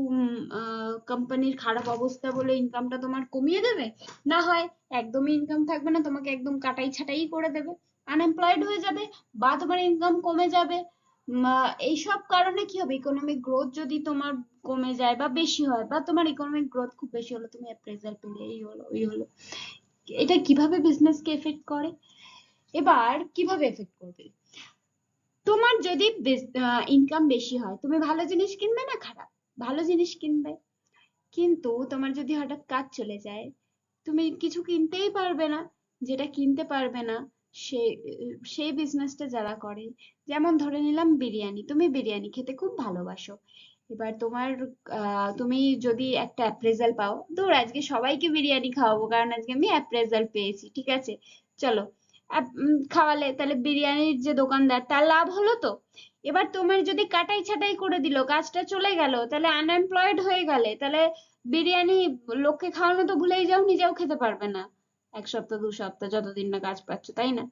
কোম্পানির খারাপ অবস্থা বলে ইনকামটা তোমার কমিয়ে দেবে, না হয় একদমই ইনকাম থাকবে না, তোমাকে একদম কাটাই ছাটাই করে দেবে, আনএমপ্লয়েড হয়ে যাবে, বা তোমার ইনকাম কমে যাবে। এইসব কারণে কি হবে? ইকোনমিক গ্রোথ যদি তোমার কমে যায় বা বেশি হয়, বা তোমার ইকোনমিক গ্রোথ খুব বেশি হলো, তুমি অ্যাপ্রেজাল পেলে, এই হলো ওই হলো, এটা কিভাবে বিজনেসকে এফেক্ট করে? এবার কিভাবে এফেক্ট করবে? তোমার যদি ইনকাম বেশি হয়, তুমি ভালো জিনিস কিনবে না খারাপ? ভালো জিনিস কিনবে। কিন্তু তোমার যদি হঠাৎ কাজ চলে যায়, তুমি কিছু কিনতেই পারবে না। যেটা কিনতে পারবে না, সে সেই বিজনেসটা যারা করে, যেমন ধরে নিলাম বিরিয়ানি, তুমি বিরিয়ানি খেতে খুব ভালোবাসো। এবার তুমি যদি একটা অ্যাপ্রেজাল পাও, ধর আজকে সবাইকে বিরিয়ানি খাওয়াবো কারণ আজকে আমি অ্যাপ্রেজাল পেয়েছি, ঠিক আছে, চলো খাওয়ালে, তাহলে বিরিয়ানির যে দোকানদার তার লাভ হলো তো। এবার তোমার যদি কাটাই ছাটাই করে দিল, কাজটা চলে গেল, তাহলে আনএমপ্লয়েড হয়ে গেলে, তাহলে বিরিয়ানি লোককে খাওয়ানো তো ভুলেই যাও, নিজেও খেতে পারবে না 1 সপ্তাহ 2 সপ্তাহ যতদিন না কাজ পাচ্ছ, তাই না?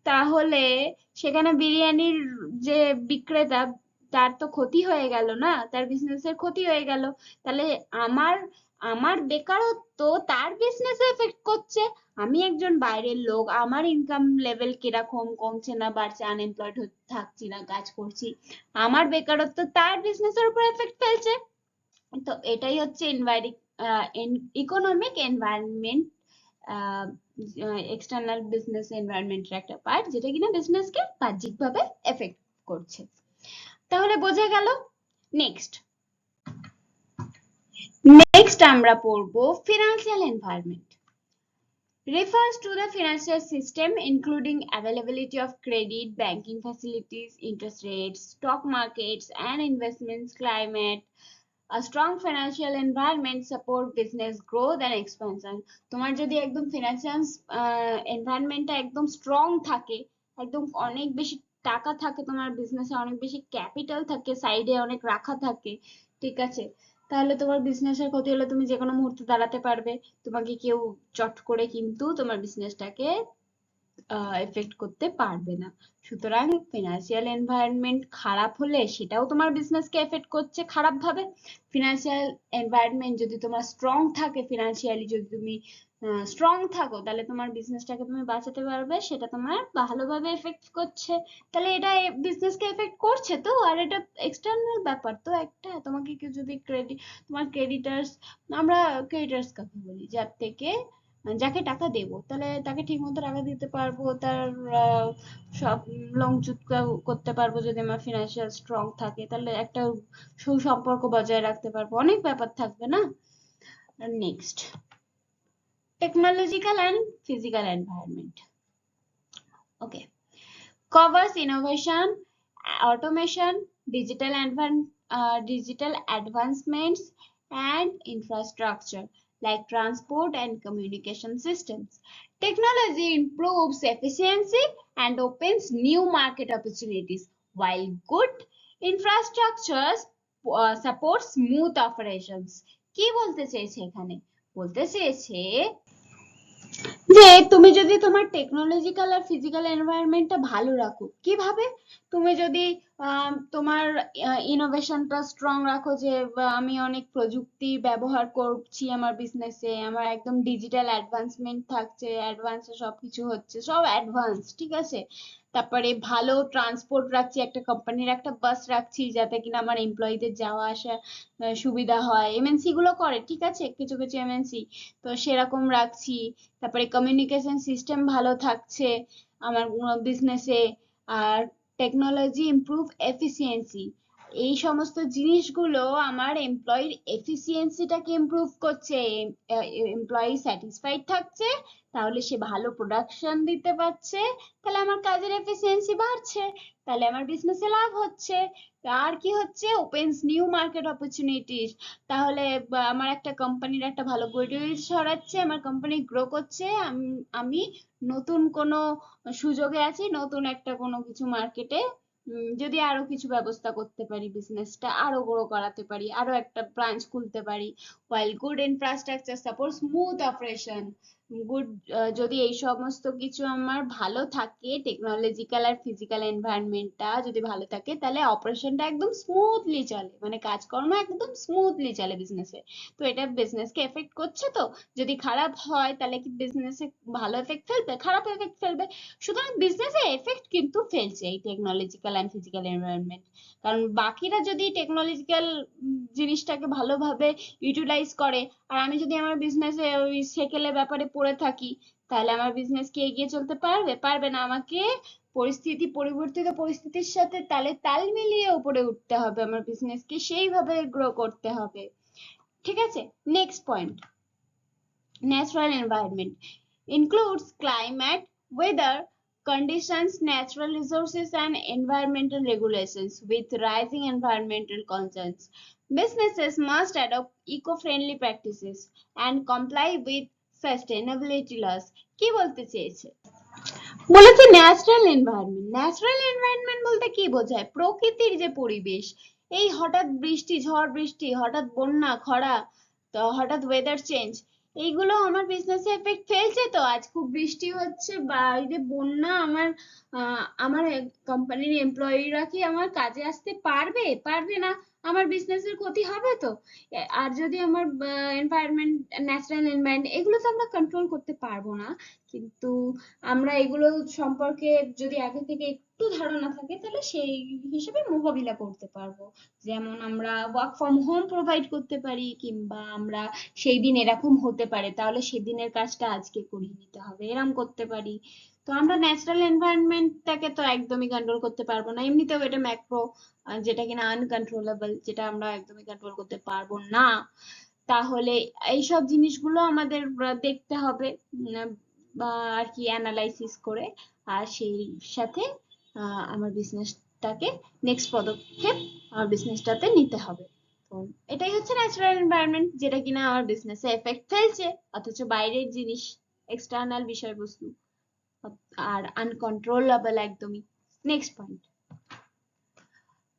তাহলে সেখানে বিরিয়ানির যে বিক্রেতা, তার তো ক্ষতি হয়ে গেল না, তার বিজনেসের ক্ষতি হয়ে গেল। তাহলে আমার আমার বেকারত্ব তার বিজনেসে এফেক্ট করছে। আমি একজন বাইরের লোক, আমার ইনকাম লেভেল কিরকম, কমছে না বাড়ছে, আনএমপ্লয়েড থাকছি না, কাজ করছি, আমার বেকারত্ব তার বিজনেসের উপর এফেক্ট ফেলছে। তো এটাই হচ্ছে ইকোনমিক এনভায়রনমেন্ট, এক্সটার্নাল বিজনেস এনভায়রনমেন্টের একটা পার্ট, যেটা কিনা বিজনেসকে বাহ্যিকভাবে এফেক্ট করছে। তাহলে বোঝা গেল। নেক্সট আমরা পড়বো financial environment. Refers to the financial system including availability of credit, banking facilities, interest rates, stock markets, and investments climate. A strong financial environment support business growth and expansion. তোমার যদি একদম ফিনান্সিয়াল এনভায়রনমেন্টটা একদম স্ট্রং থাকে, একদম অনেক বেশি টাকা থাকে তোমার বিজনেসে, অনেক বেশি ক্যাপিটাল থাকে, সাইডে অনেক রাখা থাকে, ঠিক আছে, তাহলে তোমার বিজনেসের ক্ষতি হলে তুমি যে কোনো মুহূর্তে দাঁড়াতে পারবে, তোমাকে কেউ চট করে কিন্তু তোমার বিজনেসটাকে এফেক্ট করতে পারবে না। সুতরাং ফিনান্সিয়াল এনভায়রনমেন্ট খারাপ হলে সেটাও তোমার বিজনেসকে এফেক্ট করছে খারাপ ভাবে। ফিনান্সিয়াল এনভায়রনমেন্ট যদি তোমার স্ট্রং থাকে, ফিনান্সিয়ালি যদি তুমি স্ট্রং থাকো, তাহলে তোমার বিজনেসটাকে তুমি বাঁচাতে পারবে, সেটা তোমার ভালোভাবে এফেক্ট করছে। তাহলে এটা বিজনেসকে এফেক্ট করছে তো, আর এটা এক্সটার্নাল ব্যাপার তো একটা। তোমাকে কেউ যদি তোমার ক্রেডিটার্স, আমরা ক্রেডিটার্স কাকে বলি, যার থেকে যাকে টাকা দেবো, তাহলে তাকে ঠিক মতো টাকা দিতে পারবো, তার সব লোন চুক্তা করতে পারবো। যদি আমার ফিনান্সিয়াল স্ট্রং থাকে, তাহলে একটা সুসম্পর্ক বজায় রাখতে পারবো, অনেক ব্যাপার থাকবে না। Next, technological and physical environment. Okay, covers innovation, automation, digital advancements, and infrastructure like transport and communication systems. Technology improves efficiency and opens new market opportunities, while good infrastructures support smooth operations. কি বলতে চেয়েছে এখানে? বলতে চেয়েছে যে তুমি যদি তোমার টেকনোলজিক্যাল আর ফিজিক্যাল এনভায়রনমেন্টটা ভালো রাখো, কিভাবে? তুমি যদি তোমার ইনোভেশনটা স্ট্রং রাখো, যে আমি অনেক প্রযুক্তি ব্যবহার করছি আমার বিজনেসে, আমার একদম ডিজিটাল অ্যাডভান্সমেন্ট থাকছে, অ্যাডভান্সে সবকিছু হচ্ছে, সব অ্যাডভান্স, ঠিক আছে। তারপরে ভালো ট্রান্সপোর্ট রাখছি, একটা কোম্পানির একটা বাস রাখছি যাতে কিনা আমার এমপ্লয়ীদের যাওয়া আসা সুবিধা হয়। এমএনসি গুলো করে, ঠিক আছে, কিছু কিছু এমএনসি, তো সেরকম রাখছি। তারপরে কমিউনিকেশন সিস্টেম ভালো থাকছে আমার বিজনেসে। আর টেকনোলজি ইমপ্রুভ এফিসিয়েন্সি, এই সমস্ত জিনিসগুলো আমার এমপ্লয়ির এফিসিয়েন্সিটাকে ইমপ্রুভ করছে। এমপ্লয়ি স্যাটিসফাইড থাকছে, তাহলে সে ভালো প্রোডাকশন দিতে পারছে, তাহলে আমার কাজের এফিসিয়েন্সি বাড়ছে, তাহলে আমার বিজনেসে লাভ হচ্ছে। আর কি হচ্ছে? ওপেন্স নিউ মার্কেট অপরচুনিটিস, তাহলে আমার একটা কোম্পানির একটা ভালো গুডউইল ছড়াচ্ছে, আমার কোম্পানি গ্রো করছে, আমি নতুন কোনো সুযোগে আছি, নতুন একটা কোনো কিছু মার্কেটে যদি আরো কিছু ব্যবস্থা করতে পারি, বিজনেসটা আরো গ্রো করাতে পারি, আরো একটা ব্রাঞ্চ খুলতে পারি। while good infrastructure supports smooth operation, good, যদি এই সমস্ত কিছু আমার ভালো থাকে, টেকনোলজিক্যাল আর ফিজিক্যাল এনভায়রনমেন্টটা যদি ভালো থাকে, তাহলে অপারেশনটা একদম স্মুথলি চলে, মানে কাজকর্ম একদম স্মুথলি চলে বিজনেসে। তো এটা বিজনেসকে এফেক্ট করছে তো। যদি খারাপ হয়, তাহলে কি বিজনেসে ভালো এফেক্ট ফেলবে? খারাপ এফেক্ট ফেলবে। সুতরাং বিজনেসে এফেক্ট কিন্তু ফেলছে এই টেকনোলজিক্যাল অ্যান্ড ফিজিক্যাল এনভায়রনমেন্ট। কারণ বাকিরা যদি টেকনোলজিক্যাল জিনিসটাকে ভালোভাবে ইউটিলাইজ করে, আর আমি যদি আমার বিজনেসে ওই সেকেলে ব্যাপারে পড়ে থাকি, তাহলে আমার বিজনেস কি এগিয়ে চলতে পারবে? পারবে না। আমাকে পরিবর্তিত পরিস্থিতির সাথে তাল মিলিয়ে উপরে উঠতে হবে, আমার বিজনেসকে সেইভাবে গ্রো করতে হবে, ঠিক আছে। Next point, natural environment includes climate, weather conditions, natural resources, and environmental regulations. With rising environmental concerns, businesses must adopt eco-friendly practices and comply with sustainability laws. কি বলতে চেয়েছে? বলেছে ন্যাচারাল এনভায়রনমেন্ট। ন্যাচারাল এনভায়রনমেন্ট বলতে কি বোঝায়? প্রকৃতির যে পরিবেশ, এই হঠাৎ বৃষ্টি, ঝড় বৃষ্টি, হঠাৎ বন্যা, খরা, তো হঠাৎ ওয়েদার চেঞ্জ, এইগুলো আমার বিজনেসে এফেক্ট ফেলছে তো। আজ খুব বৃষ্টি হচ্ছে বা এই যে বন্যা, আমার কোম্পানির এমপ্লয়িরা কি আমার কাজে আসতে পারবে? পারবে না। আমার বিজনেসের ক্ষতি হবে তো। আর যদি আমার এনভায়রনমেন্ট, ন্যাচারাল এনভায়রনমেন্ট, এগুলো তো আমরা কন্ট্রোল করতে পারবো না, কিন্তু আমরা এগুলো সম্পর্কে যদি আগে থেকে একটু ধারণা থাকে, তাহলে সেই হিসেবে মোকাবিলা করতে পারবো। যেমন আমরা ওয়ার্ক ফ্রম হোম প্রোভাইড করতে পারি, কিংবা আমরা সেই দিন এরকম হতে পারে, তাহলে সেদিনের কাজটা আজকে করিয়ে নিতে হবে, এরকম করতে পারি। তো আমরা ন্যাচারাল এনভায়রনমেন্টটাকে তো একদমই কন্ট্রোল করতে পারবো না, এমনিতেও এটা ম্যাক্রো, যেটা কিনা আনকন্ট্রোলেবল, যেটা আমরা একদমই কন্ট্রোল করতে পারবো না। তাহলে এইসব জিনিসগুলো আমাদের দেখতে হবে, বা আর কি অ্যানালাইসিস করে, আর সেই সাথে আমার বিজনেসটাকে নেক্সট পদক্ষেপ আমার বিজনেসটাতে নিতে হবে। তো এটাই হচ্ছে ন্যাচারাল এনভায়রনমেন্ট, যেটা কিনা আমার বিজনেসে এফেক্ট ফেলছে, অথচ বাইরের জিনিস, এক্সটার্নাল বিষয়বস্তু, আর আনকন্ট্রোলেবল একদমই। নেক্সট পয়েন্ট,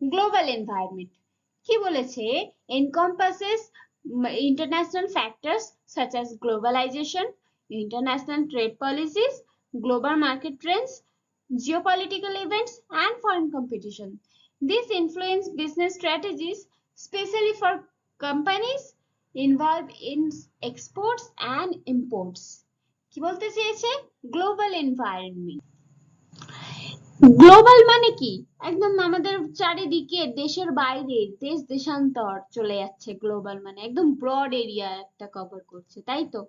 গ্লোবাল এনভায়রনমেন্ট কি বলেছে, encompasses international factors such as globalization, international trade policies, global market trends, geopolitical events, and foreign competition. This influence business strategies, especially for companies involved in exports and imports. কি বলতে চেয়েছে, গ্লোবাল এনভায়রনমেন্ট। গ্লোবাল মানে কি, একদম আমাদের চারিদিকে দেশের বাইরে দেশ দেশান্তর চলে যাচ্ছে, গ্লোবাল মানে একদম ব্রড এরিয়া একটা কভার করছে, তাই তো।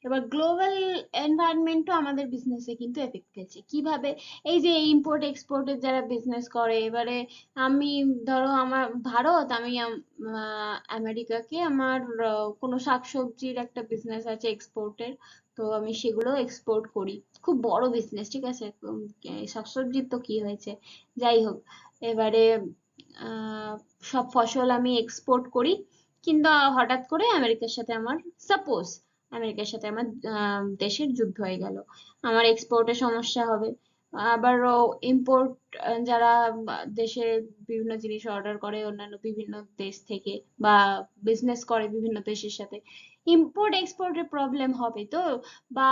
এবার গ্লোবাল এনভায়রনমেন্টও আমাদের বিজনেসে কিন্তু এফেক্ট ফেলছে। কিভাবে, এই যে ইম্পোর্ট এক্সপোর্টের যারা বিজনেস করে, এবারে আমি ধরো আমার ভারত, আমি আমেরিকাকে আমার কোনো শাকসবজির একটা বিজনেস আছে এক্সপোর্টের, তো আমি সেগুলো এক্সপোর্ট করি, খুব বড় বিজনেস, ঠিক আছে। শাকসবজির তো কি হয়েছে, যাই হোক। এবারে সব ফসল আমি এক্সপোর্ট করি, কিন্তু হঠাৎ করে আমেরিকার সাথে আমার, সাপোজ আমেরিকার সাথে আমার দেশের যুদ্ধ হয়ে গেল, আমার এক্সপোর্টে সমস্যা হবে। আবারও ইম্পোর্ট, যারা দেশে বিভিন্ন জিনিস অর্ডার করে অন্যান্য বিভিন্ন দেশ থেকে, বা বিজনেস করে বিভিন্ন দেশের সাথে, ইম্পোর্ট এক্সপোর্টের প্রবলেম হবে তো। বা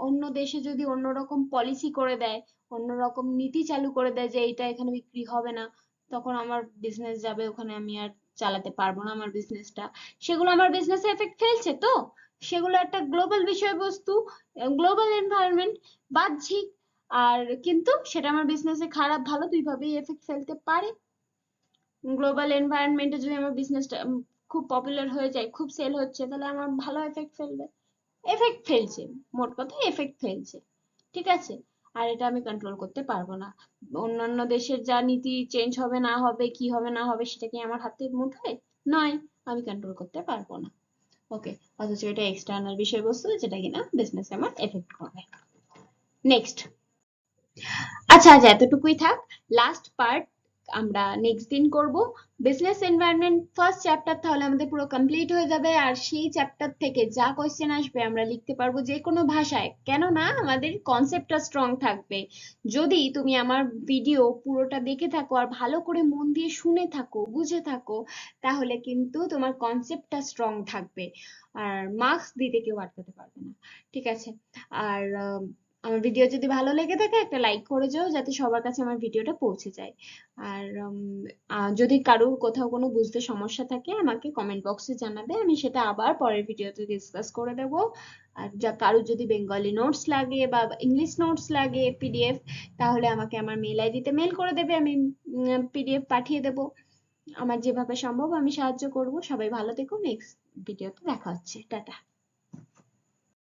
অন্য দেশে যদি অন্যরকম পলিসি করে দেয়, অন্যরকম নীতি চালু করে দেয় যে এটা এখানে বিক্রি হবে না, তখন আমার বিজনেস যাবে ওখানে, আমি আর চালাতে পারবো না আমার বিজনেসটা। সেগুলো আমার বিজনেসে এফেক্ট ফেলছে তো, সেগুলো একটা গ্লোবাল বিষয়বস্তু, গ্লোবাল এনভায়রনমেন্ট, বাহ্যিক। আর কিন্তু সেটা আমার বিজনেসে খারাপ ভালো দুইভাবেই এফেক্ট ফেলতে পারে। গ্লোবাল এনভায়রনমেন্টে যদি আমার বিজনেসটা খুব পপুলার হয়ে যায়, খুব সেল হচ্ছে, তাহলে আমার ভালো এফেক্ট ফেলবে, এফেক্ট ফেলছে, মোট কথা এফেক্ট ফেলছে, ঠিক আছে। আর এটা আমি কন্ট্রোল করতে পারবো না। অন্যান্য দেশের যা নীতি চেঞ্জ হবে না হবে, কি হবে না হবে, সেটা কি আমার হাতের মুঠোয় নয়, আমি কন্ট্রোল করতে পারবো না। ওকে, অথচ এটা এক্সটার্নাল বিষয়বস্তু যেটা কিনা বিজনেসে আমার এফেক্ট করবে। নেক্সট, আচ্ছা আজ এতটুকুই থাক, লাস্ট পার্ট আমরা নেক্সট দিন করব। বিজনেস এনভায়রনমেন্ট ফার্স্ট চ্যাপ্টার তাহলে আমাদের পুরো কমপ্লিট হয়ে যাবে, আর সেই চ্যাপ্টার থেকে যা কোশ্চেন আসবে আমরা লিখতে পারবো যে কোনো ভাষায়, কেননা আমাদের কনসেপ্টটা স্ট্রং থাকবে। যদি তুমি আমার ভিডিও পুরোটা দেখে থাকো আর ভালো করে মন দিয়ে শুনে থাকো, বুঝে থাকো, তাহলে কিন্তু তোমার কনসেপ্টটা স্ট্রং থাকবে, আর মার্কস দিতে কেউ আটকাতে পারবে না, ঠিক আছে। আর আমার ভিডিও যদি ভালো লেগে থাকে একটা লাইক করে যাও, যাতে সবার কাছে আমার ভিডিওটা পৌঁছে যায়। আর যদি কারোর কোথাও কোনো বুঝতে সমস্যা থাকে আমাকে কমেন্ট বক্সে জানাবে, আমি সেটা আবার পরের ভিডিওতে ডিসকাস করে দেব। আর কারোর যদি বেঙ্গলি নোটস লাগে বা ইংলিশ নোটস লাগে পিডিএফ, তাহলে আমাকে আমার মেল আইডিতে মেল করে দেবে, আমি পিডিএফ পাঠিয়ে দেব। আমার যেভাবে সম্ভব আমি সাহায্য করব। সবাই ভালো থেকো, নেক্সট ভিডিওতে দেখা হচ্ছে, টাটা।